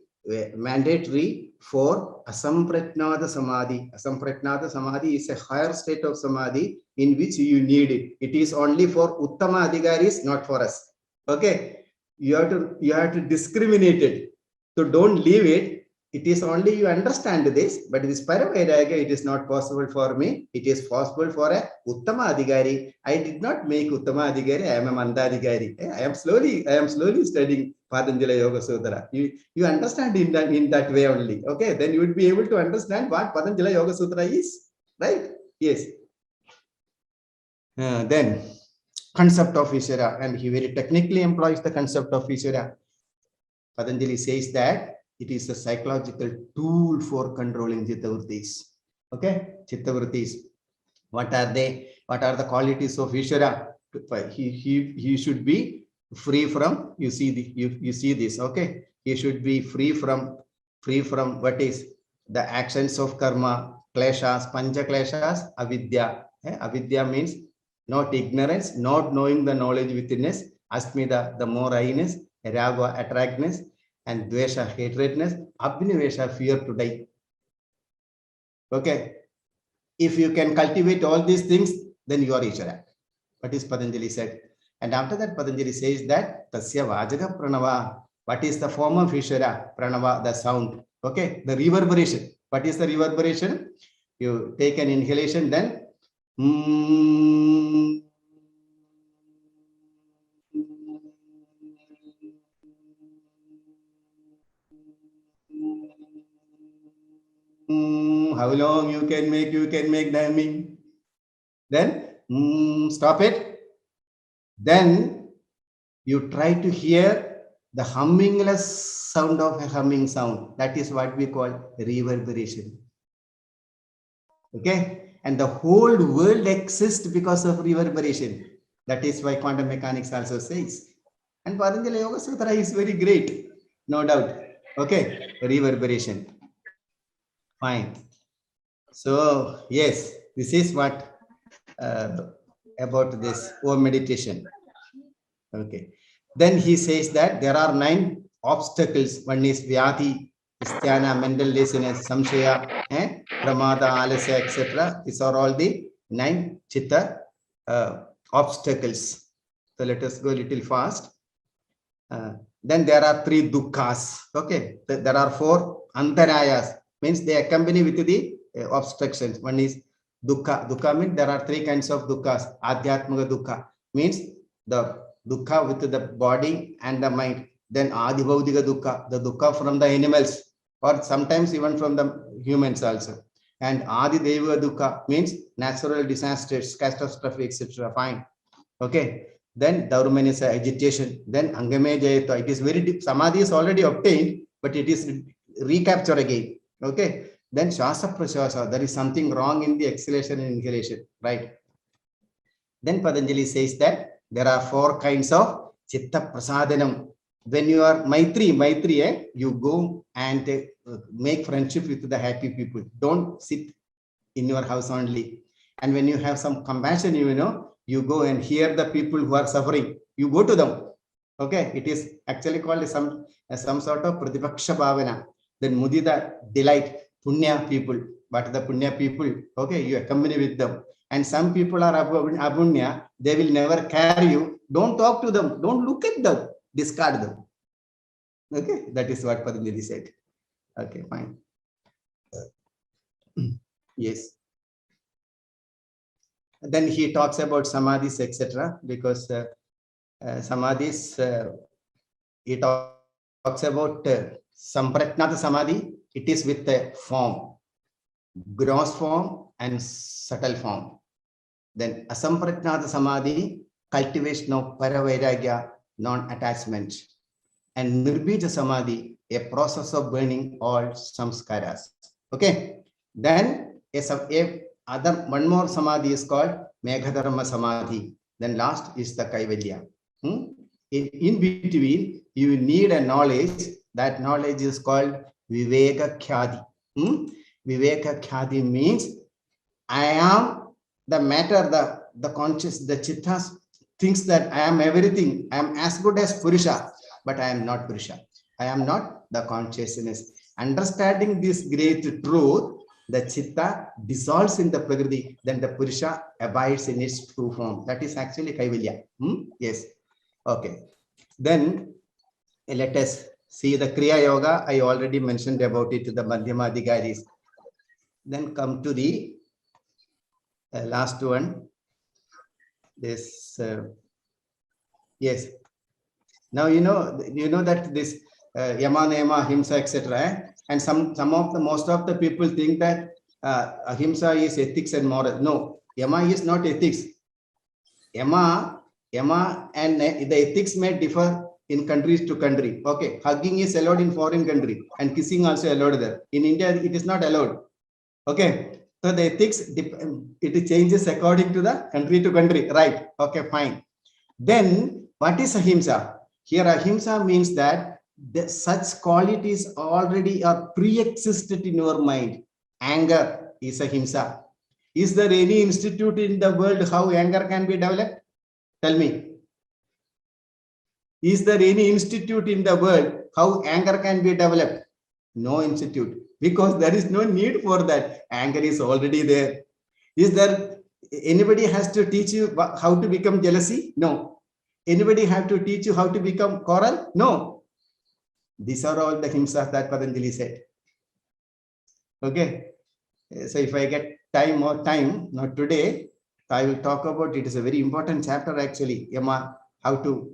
mandatory for Asampratnada Samadhi. Asampratnada Samadhi is a higher state of Samadhi in which you need it. It is only for Uttama Adhigaris, not for us. Okay. You have to discriminate it. So don't leave it. it is only you understand this, but this Paravairagya, it is not possible for me. It is possible for a Uttama Adhikari. I did not make Uttama Adhikari. I am a Mandadhikari. I am slowly studying Patanjali Yoga Sutra. You understand in that way only. Okay, then you would be able to understand what Patanjali Yoga Sutra is, right? Yes. Then concept of Ishvara, and he very technically employs the concept of Ishvara. Patanjali says that it is a psychological tool for controlling Chittavrittis. Okay, Chittavrittis. What are they? What are the qualities of Ishvara? He should be free from. You see this. Okay, he should be free from what is the actions of karma, kleshas, pancha kleshas, avidya. Avidya means not ignorance, not knowing the knowledge withinness, asmita, the more I-ness, raga, attractness, and dvesha, hatredness, abhinivesha, fear to die. Okay. If you can cultivate all these things, then you are Ishvara. What is Patanjali said? And after that, Patanjali says that Tasya Vajaga Pranava. What is the form of Ishvara? Pranava, the sound. Okay. The reverberation. What is the reverberation? You take an inhalation, then how long you can make the humming. Then stop it. Then you try to hear the hummingless sound of a humming sound. That is what we call reverberation. Okay, and the whole world exists because of reverberation. That is why quantum mechanics also says. And Patanjali Yoga Sutra is very great, no doubt. Okay, reverberation. Fine. So yes, this is what about this meditation. Okay. Then he says that there are 9 obstacles. One is Vyati, Isthana, mental laziness, Samshaya, Pramada, Alasya, etc. These are all the 9 Chitta obstacles. So let us go a little fast. Then there are 3 Dukkhas. Okay. There are 4 Antarayas. Means they accompany with the obstructions. One is Dukkha. Dukkha means there are 3 kinds of Dukkhas. Adhyatmaka Dukkha means the Dukkha with the body and the mind. Then Adhibhaudika Dukkha, the Dukkha from the animals, or sometimes even from the humans also. And Adideva Dukkha means natural disasters, catastrophe, etc. Fine. Okay. Then Daurmanisa, agitation. Then Angame Jayata. It is very deep. Samadhi is already obtained, but it is recaptured again. Okay. Then Shasa Prashasa. There is something wrong in the exhalation and inhalation. Right. Then Patanjali says that there are 4 kinds of Chitta Prasadanam. When you are Maitri, you go and make friendship with the happy people. Don't sit in your house only. And when you have some compassion, you go and hear the people who are suffering. You go to them. Okay. It is actually called some sort of Pratipaksha Bhavana. Then Mudita, delight, Punya people. But the Punya people, okay, you accompany with them. And some people are Apunya, they will never carry you. Don't talk to them. Don't look at them. Discard them. Okay, that is what Patanjali said. Okay, fine. Yes. Then he talks about samadhis, etc. Because samadhis, he talks about Sampratnata Samadhi. It is with the form, gross form and subtle form. Then Asampratnata Samadhi, cultivation of Paravairagya, non-attachment. And Nirbija Samadhi, a process of burning all samskaras. Okay. Then one more Samadhi is called Meghadarma Samadhi. Then last is the Kaivalya. In between, you need a knowledge. That knowledge is called Viveka Khyadi. Viveka Khyadi means I am the matter, the conscious, the Chittas thinks that I am everything. I am as good as Purusha, but I am not Purusha. I am not the consciousness. Understanding this great truth, the Chitta dissolves in the Prakriti, then the Purusha abides in its true form. That is actually Kaivalya. Yes. Okay. Then let us See the Kriya Yoga, I already mentioned about it to the Madhyama Adhikaris. Then come to the last one. This, yes. Now you know that this Yama, Nema, Himsa, etc. And most of the people think that Ahimsa is ethics and moral. No, Yama is not ethics. Yama and the ethics may differ in countries to country. Okay, hugging is allowed in foreign country and kissing also allowed there. In India, it is not allowed. Okay, so the ethics, it changes according to the country to country. Right, okay, fine. Then what is Ahimsa? Here Ahimsa means that such qualities already are pre-existed in your mind. Anger is Ahimsa. Is there any institute in the world how anger can be developed? Tell me. Is there any institute in the world how anger can be developed? No institute, because there is no need for that. Anger is already there. Is there anybody has to teach you how to become jealousy? No. Anybody have to teach you how to become quarrel? No. These are all the himsas that Patanjali said. Okay. So if I get more time, not today, I will talk about it. Is a very important chapter actually. Yama, how to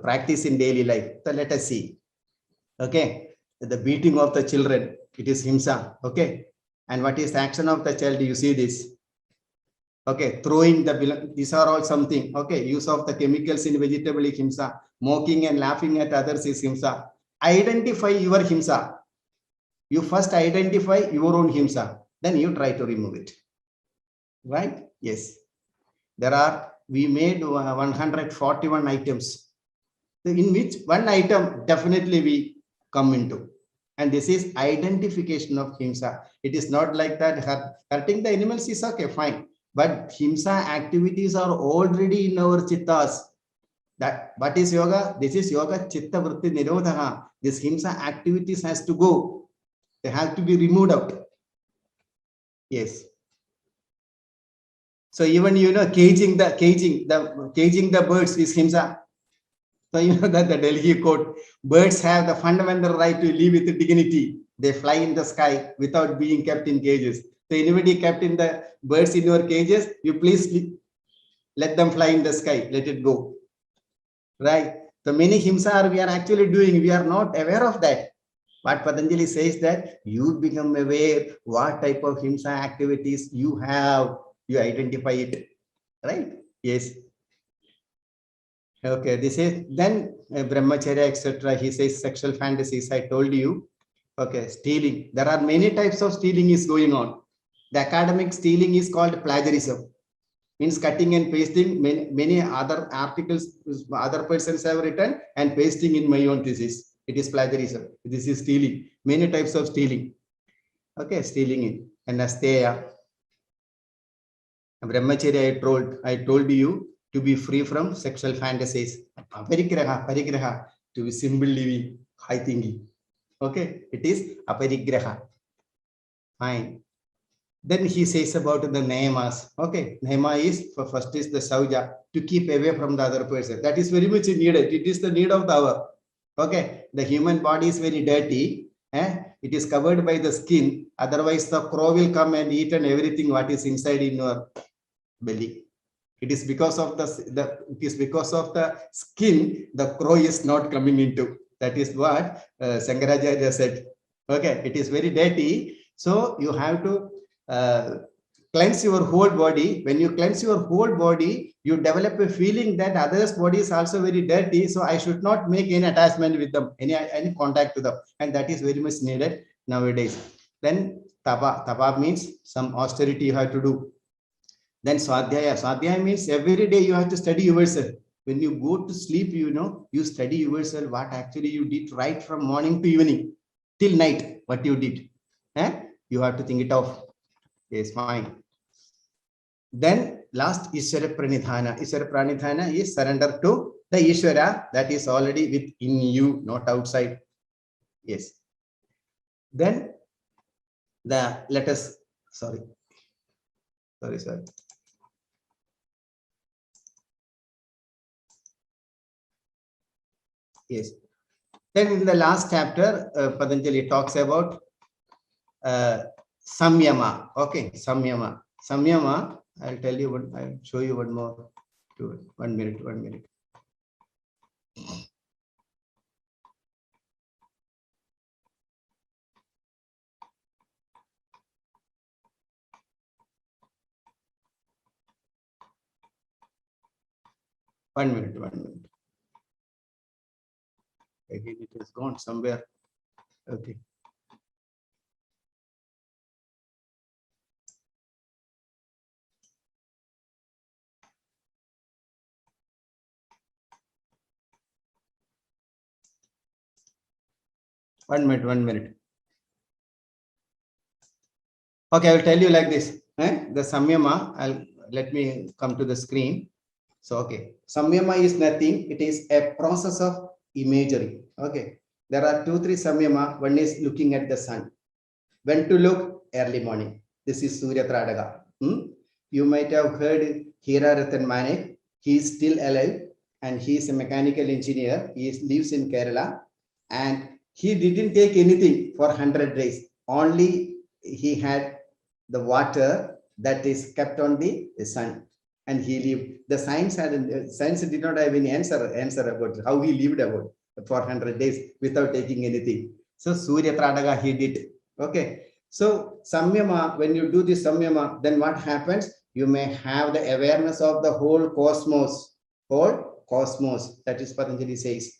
practice in daily life. So let us see. Okay. The beating of the children, it is himsa. Okay. And what is the action of the child? You see this. Okay, throwing the, these are all something. Okay, use of the chemicals in vegetable is himsa. Mocking and laughing at others is himsa. Identify your himsa. You first identify your own himsa, then you try to remove it. Right? Yes. We made 141 items, in which one item definitely we come into. And this is identification of himsa. It is not like that hurting the animals is okay, fine. But himsa activities are already in our chittas. That what is yoga? This is yoga chitta vritti nirodha. This himsa activities has to go. They have to be removed out. Yes. So even caging the birds is himsa. So you know that the Delhi quote, birds have the fundamental right to live with dignity. They fly in the sky without being kept in cages. So anybody kept in the birds in your cages, you please let them fly in the sky. Let it go. Right. So many himsa we are actually doing. We are not aware of that. But Patanjali says that you become aware what type of himsa activities you have. You identify it. Right. Yes. Okay, this is then brahmacharya, etc. He says sexual fantasies. I told you. Okay, stealing. There are many types of stealing is going on. The academic stealing is called plagiarism. Means cutting and pasting many other articles other persons have written and pasting in my own thesis. It is plagiarism. This is stealing. Many types of stealing. Okay, stealing in and asteya. Brahmacharya, I told you to be free from sexual fantasies. Parigraha, to be simple living, high thinking. Okay, it is aparigraha. Fine. Then he says about the neyamas. Okay, neyama is first is the sauja, to keep away from the other person. That is very much needed. It is the need of the hour. Okay, the human body is very dirty. It is covered by the skin. Otherwise, the crow will come and eat and everything what is inside in your belly. It is because of the skin the crow is not coming into. That is what Shankaracharya said. Okay, it is very dirty. So you have to cleanse your whole body. When you cleanse your whole body, you develop a feeling that others' body is also very dirty. So I should not make any attachment with them, any contact to them. And that is very much needed nowadays. Then tapa. Tapa means some austerity you have to do. Then Swadhyaya. Swadhyaya means every day you have to study yourself. When you go to sleep, you study yourself what actually you did right from morning to evening till night, what you did. You have to think it off. Yes, fine. Then last Ishvara Pranidhana. Ishvara Pranidhana is surrender to the Ishvara that is already within you, not outside. Yes. Then sorry. Yes. Then in the last chapter, Patanjali talks about samyama. Okay, samyama. Samyama, I'll tell you one, I'll show you one more. 1 minute, 1 minute. One minute, 1 minute. Again, it has gone somewhere. Okay. One minute, 1 minute. Okay, I will tell you like this. The samyama, let me come to the screen. So, okay, samyama is nothing. It is a process of imagery. Okay, there are 2-3 samyama. One is looking at the sun. When to look? Early morning. This is Surya Tradaga. You might have heard Hira Ratan Manik. He is still alive and he is a mechanical engineer. He lives in Kerala and he didn't take anything for 100 days. Only he had the water that is kept on the sun and he lived. The science did not have any answer about how he lived about for 100 days without taking anything. So Surya Tradaga he did. Okay. So samyama, when you do this samyama, then what happens? You may have the awareness of the whole cosmos. That is Patanjali says.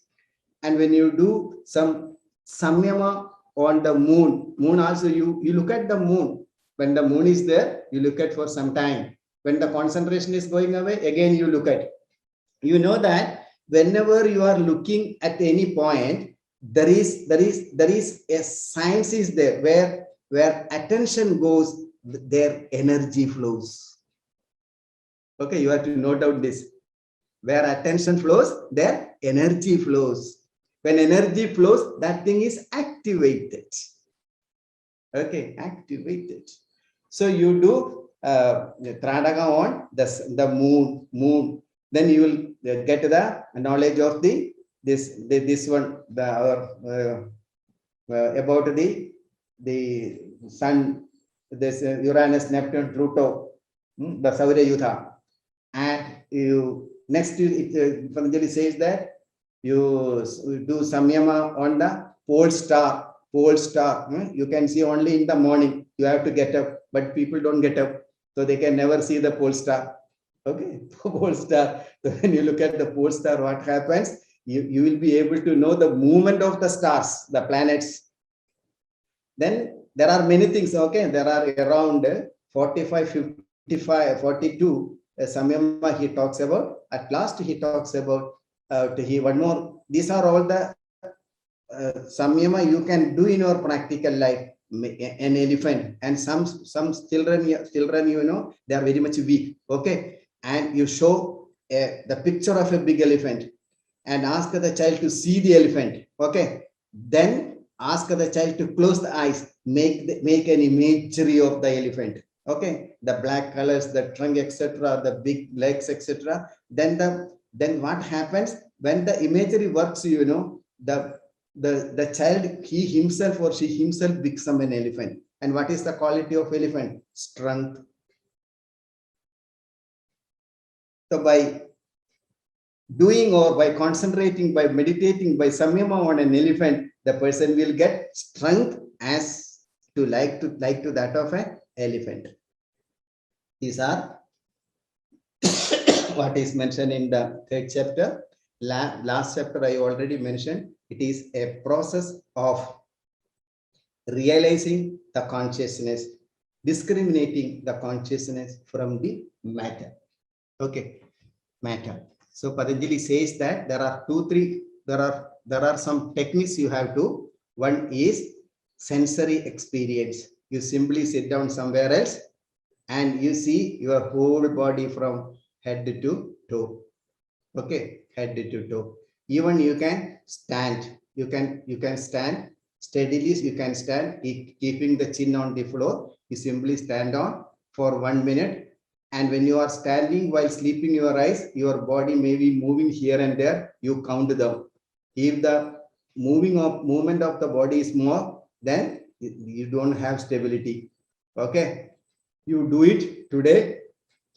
And when you do some samyama on the moon also, you look at the moon. When the moon is there, you look at for some time. When the concentration is going away, again you look at. You know that whenever you are looking at any point, there is a science is there where attention goes, their energy flows. Okay, you have to note down this. Where attention flows, their energy flows. When energy flows, that thing is activated. Okay, activated. So you do Tradaga on the moon. Then you will get the knowledge of this one, about the sun, this Uranus, Neptune, Pluto, the Saurya Yudha. And you next Patanjali says that you do samyama on the pole star. You can see only in the morning. You have to get up, but people don't get up, so they can never see the pole star. Okay, pole star. So when you look at the pole star, what happens? You will be able to know the movement of the stars, the planets. Then there are many things. Okay, there are around 45, 55, 42 samyama he talks about. At last he talks about one more. These are all the samyama you can do in your practical life. An elephant, and some children, you know, they are very much weak. Okay, and you show the picture of a big elephant and ask the child to see the elephant. Okay, then ask the child to close the eyes, make an imagery of the elephant. Okay, the black colors, the trunk, etc., the big legs, etc. Then what happens when the imagery works? You know, the child, he himself or she himself becomes an elephant. And what is the quality of elephant? Strength. So by doing or by concentrating, by meditating, by samyama on an elephant, the person will get strength as to like to that of an elephant. These are what is mentioned in the 3rd chapter. Last chapter I already mentioned. It is a process of realizing the consciousness, discriminating the consciousness from the matter. Okay, matter. So Patanjali says that there are some techniques you have to. One is sensory experience. You simply sit down somewhere else and you see your whole body from head to toe. Okay, head to toe. Even you can stand. You can stand steadily. You can stand keeping the chin on the floor. You simply stand on for 1 minute. And when you are standing while sleeping your eyes, your body may be moving here and there. You count them. If the movement of the body is more, then you don't have stability. Okay, you do it today,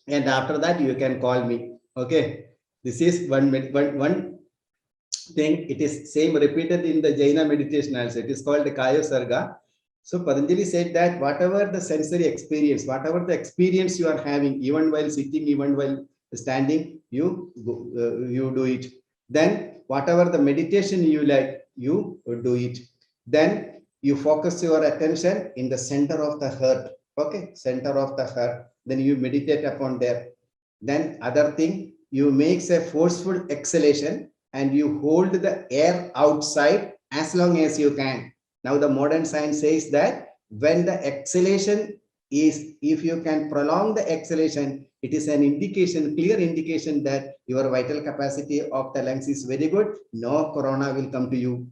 and after that you can call me. Okay, this is one thing. It is same repeated in the Jaina meditation also. It is called Kaya Sarga. So Patanjali said that whatever the sensory experience, whatever the experience you are having, even while sitting, even while standing, you do it. Then whatever the meditation you like, you do it. Then you focus your attention in the center of the heart. Okay, center of the heart. Then you meditate upon there. Then other thing, you make a forceful exhalation and you hold the air outside as long as you can. Now the modern science says that when the exhalation is, if you can prolong the exhalation, it is an indication, clear indication that your vital capacity of the lungs is very good. No corona will come to you.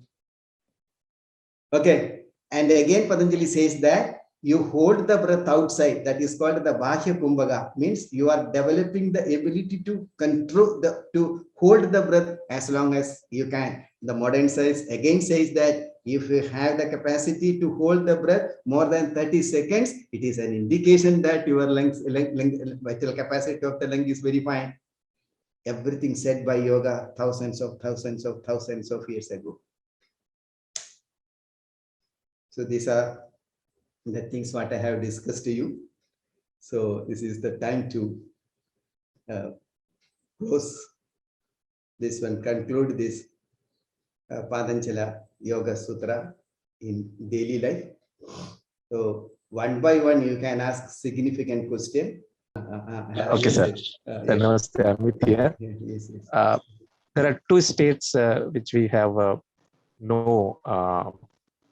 Okay. And again, Patanjali says that you hold the breath outside. That is called the Bahya Kumbhaga. Means you are developing the ability to control to hold the breath as long as you can. The modern science again says that if you have the capacity to hold the breath more than 30 seconds, it is an indication that your lungs, vital capacity of the lung is very fine. Everything said by yoga thousands of years ago. So these are the things what I have discussed to you. So this is the time to close this one, conclude this Patanjala Yoga Sutra in daily life. So one by one, you can ask significant question. Okay, sir. Yes. Namaste, Amit here. Yes. There are two states which we have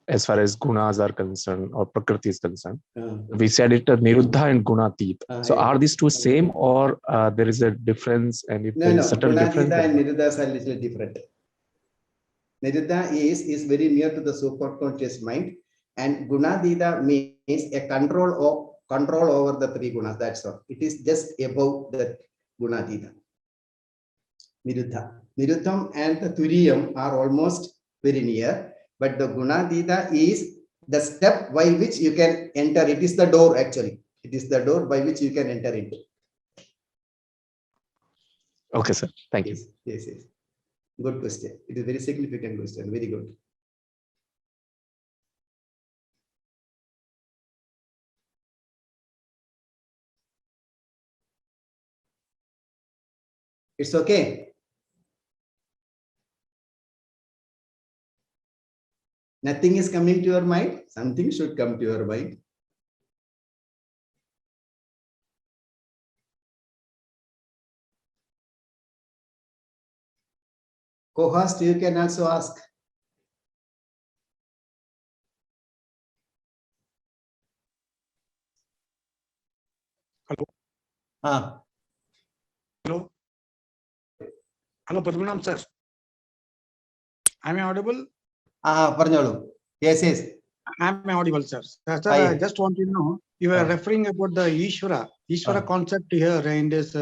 as far as gunas are concerned or prakriti is concerned. We said it Niruddha and Gunatit. So yeah. are these two same or there is a difference? And if there is subtle difference, Gunadita and Niruddha are a little different. Niruddha is very near to the superconscious mind, and Gunadita means a control over the three gunas. That's all. It is just above the Gunadita. Niruddham and the Turiyam are almost very near, but the Gunadita is the step by which you can enter. It is the door actually. It is the door by which you can enter into. Okay, sir. Thank you. Yes. Good question. It is very significant question. Very good. It's okay. Nothing is coming to your mind. Something should come to your mind. Co-host, you can also ask. Hello. Hello. Hello, Padmanabh sir. Am I audible? Parnolu. Yes. Am I audible, sir? Sir, I just want to know, you were referring about the Ishvara concept here in this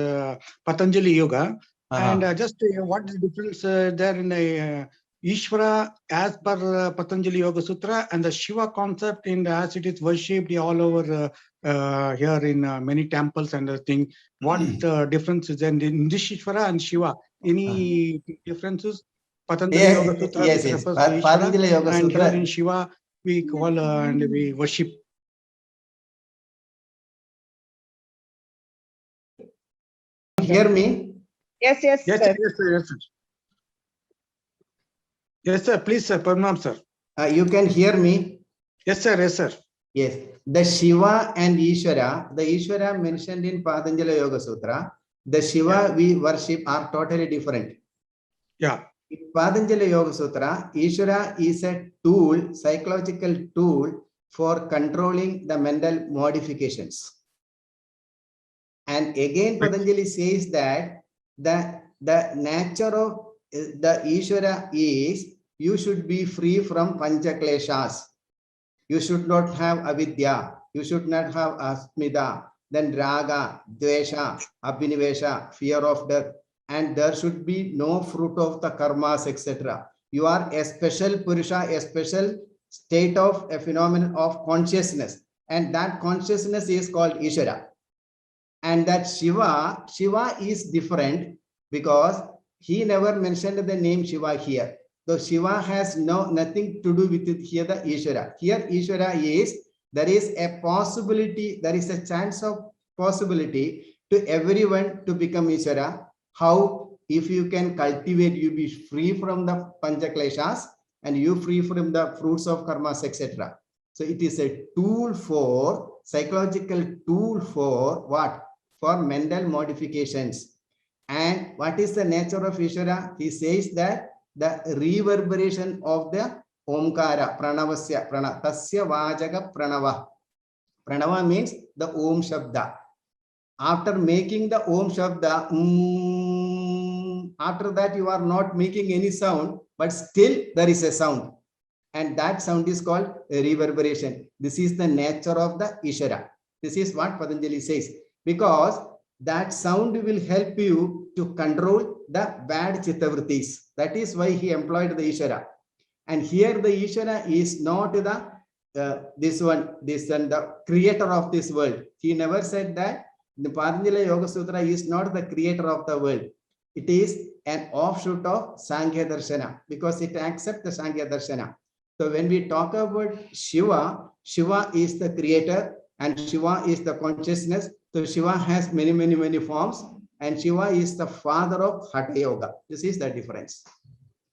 Patanjali Yoga. And just what is the difference there in the Ishvara as per Patanjali Yoga Sutra and the Shiva concept in as it is worshipped all over here in many temples and the thing. What the difference is in this Ishvara and Shiva? Any differences? Patanjali Yoga Sutra yes. Patanjali Yoga and Sutra. here in Shiva we call and we worship. Hear me? Yes, Yes, sir. Yes, sir. Please, sir. Padmanabh sir. You can hear me? Yes, sir. Yes. The Shiva and Ishvara, the Ishvara mentioned in Patanjali Yoga Sutra, the Shiva we worship are totally different. Yeah. In Patanjali Yoga Sutra, Ishvara is a tool, psychological tool for controlling the mental modifications. And again, Patanjali says that the nature of the Ishvara is you should be free from panchakleshas. You should not have avidya. You should not have asmita. Then raga, dvesha, abhinivesha, fear of death. And there should be no fruit of the karmas, etc. You are a special Purusha, a special state of a phenomenon of consciousness. And that consciousness is called Ishvara. And that Shiva is different because he never mentioned the name Shiva here. So Shiva has nothing to do with it here, the Ishvara. Here Ishvara is, there is a possibility, there is a chance of possibility to everyone to become Ishvara. How? If you can cultivate, you be free from the Panchakleshas and you free from the fruits of karmas, etc. So it is a tool for, psychological tool for what? For mental modifications. And what is the nature of Ishvara? He says that the reverberation of the Omkara, Pranavasya, Tasya Vajaga Pranava. Pranava means the Om Shabda. After making the Om Shabda, after that you are not making any sound, but still there is a sound. And that sound is called reverberation. This is the nature of the Ishvara. This is what Patanjali says. Because that sound will help you to control the bad chittavrittis. That is why he employed the Ishvara. And here the Ishvara is not the the creator of this world. He never said that. The Patanjali Yoga Sutra is not the creator of the world. It is an offshoot of Sankhya Darshana because it accepts the Sankhya Darshana. So when we talk about Shiva, Shiva is the creator and Shiva is the consciousness. So Shiva has many forms and Shiva is the father of Hatha Yoga. This is the difference.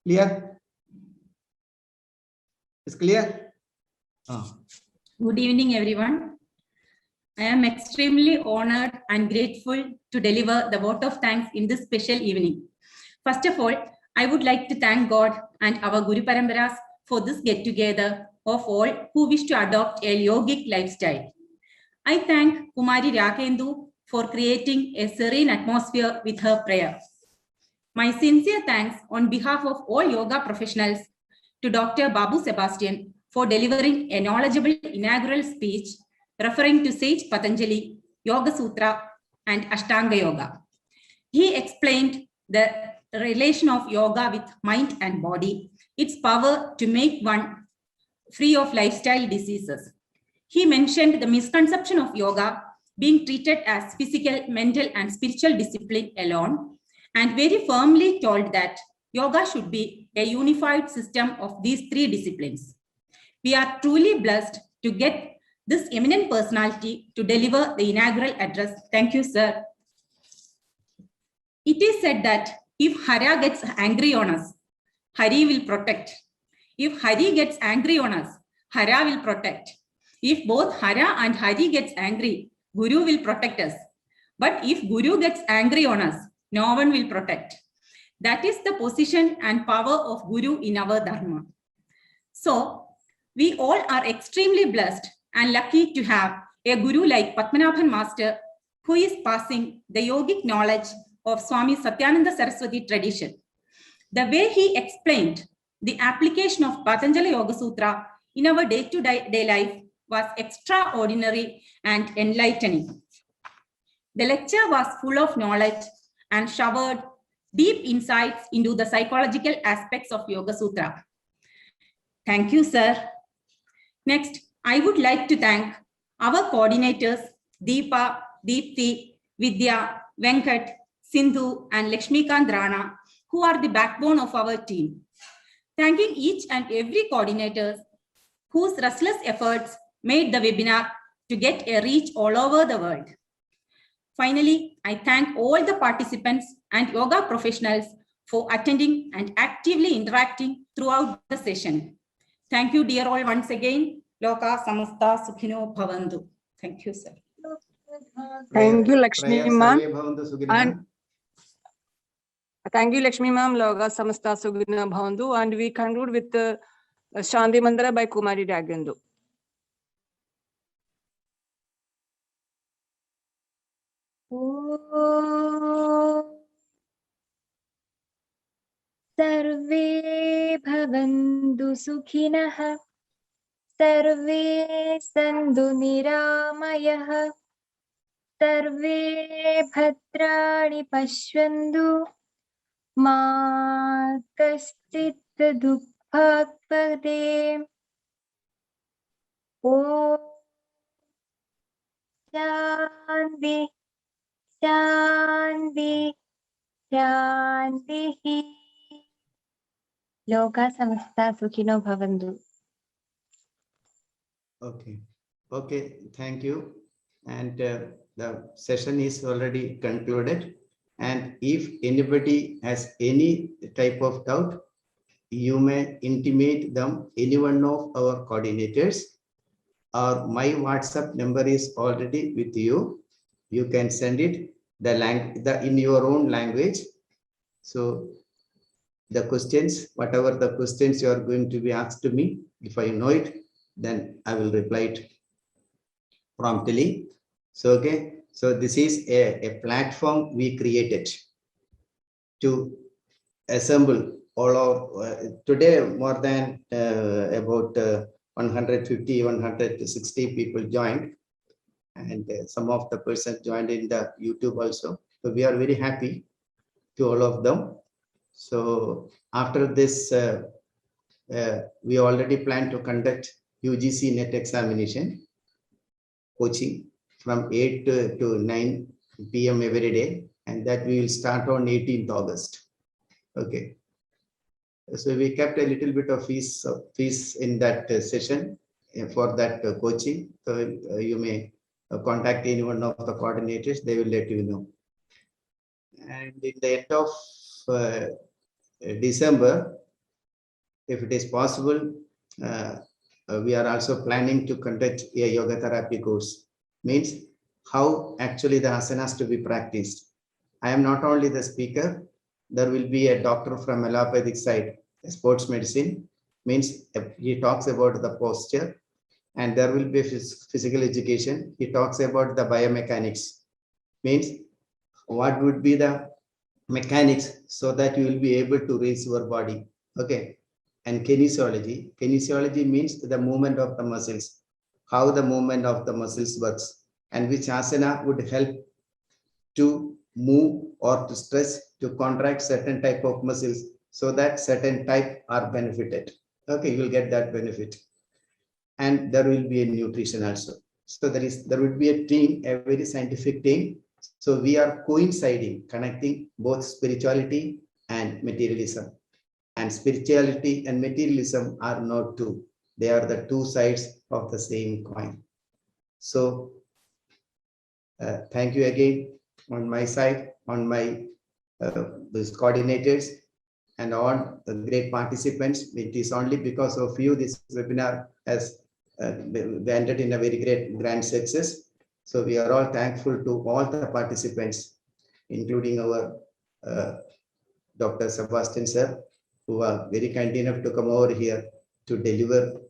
Clear? It's clear? Good evening, everyone. I am extremely honored and grateful to deliver the vote of thanks in this special evening. First of all, I would like to thank God and our Guru Paramparas for this get-together of all who wish to adopt a yogic lifestyle. I thank Kumari Rakendu for creating a serene atmosphere with her prayer. My sincere thanks on behalf of all yoga professionals to Dr. Babu Sebastian for delivering a knowledgeable inaugural speech referring to Sage Patanjali, Yoga Sutra, and Ashtanga Yoga. He explained the relation of yoga with mind and body, its power to make one free of lifestyle diseases. He mentioned the misconception of yoga being treated as physical, mental, and spiritual discipline alone, and very firmly told that yoga should be a unified system of these three disciplines. We are truly blessed to get this eminent personality to deliver the inaugural address. Thank you, sir. It is said that if Hara gets angry on us, Hari will protect. If Hari gets angry on us, Hara will protect. If both Hara and Hari gets angry, Guru will protect us. But if Guru gets angry on us, no one will protect. That is the position and power of Guru in our Dharma. So, we all are extremely blessed and lucky to have a Guru like Padmanabhan Master who is passing the yogic knowledge of Swami Satyananda Saraswati tradition. The way he explained the application of Patanjali Yoga Sutra in our day-to-day life was extraordinary and enlightening. The lecture was full of knowledge and showered deep insights into the psychological aspects of Yoga Sutra. Thank you, sir. Next, I would like to thank our coordinators, Deepa, Deepthi, Vidya, Venkat, Sindhu, and Lakshmikant Rana, who are the backbone of our team. Thanking each and every coordinator whose restless efforts made the webinar to get a reach all over the world. Finally, I thank all the participants and yoga professionals for attending and actively interacting throughout the session. Thank you, dear all, once again. Loka Samasta Sukhino Bhavantu. Thank you, sir. Thank you, Lakshmi ma'am. And thank you, Lakshmi ma'am. Loka Samasta Sukhino Bhavantu. And we conclude with the Shanti Mantra by Kumari Rakendu. Sarve bhavantu sukhinah, sarve santu niramayah, sarve bhadrani pashyantu, ma kaschit दुःखात्पदे ॐ शान्ति शान्ति शान्तिः लोका समस्ता सुखिनो भवन्तु. Okay. Okay. Thank you. And the session is already concluded. And if anybody has any type of doubt, you may intimate them, any one of our coordinators, or my WhatsApp number is already with you. You can send it in your own language. So the questions, whatever the questions you are going to be asked to me, if I know it, then I will reply it promptly. So, okay. So this is a platform we created to assemble all our, today more than about 150, 160 people joined, and some of the persons joined in the YouTube also. So we are very happy to all of them. So after this, we already plan to conduct UGC NET examination coaching from 8 to 9 p.m. every day, and that we will start on 18th August. Okay. So we kept a little bit of fees in that session for that coaching. So you may contact any one of the coordinators, they will let you know. And in the end of December, if it is possible, we are also planning to conduct a yoga therapy course. Means how actually the asanas to be practiced. I am not only the speaker, there will be a doctor from allopathic side, sports medicine, means he talks about the posture, and there will be physical education. He talks about the biomechanics, means what would be the mechanics so that you will be able to raise your body. Okay. And kinesiology. Kinesiology means the movement of the muscles, how the movement of the muscles works, and which asana would help to move or to stress, to contract certain type of muscles so that certain type are benefited. Okay, you will get that benefit. And there will be a nutrition also. So there will be a team, a very scientific team. So we are coinciding, connecting both spirituality and materialism. And spirituality and materialism are not two. They are the two sides of the same coin. So thank you again on my side, on my these coordinators and all the great participants. It is only because of you this webinar has ended in a very grand success. So we are all thankful to all the participants, including our Dr. Sebastian sir, who are very kind enough to come over here to deliver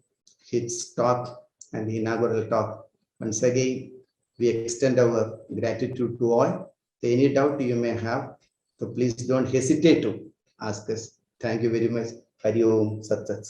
his talk and the inaugural talk. Once again, we extend our gratitude to all. Any doubt you may have, so please don't hesitate to ask us. Thank you very much. Hari Om Sat Sat.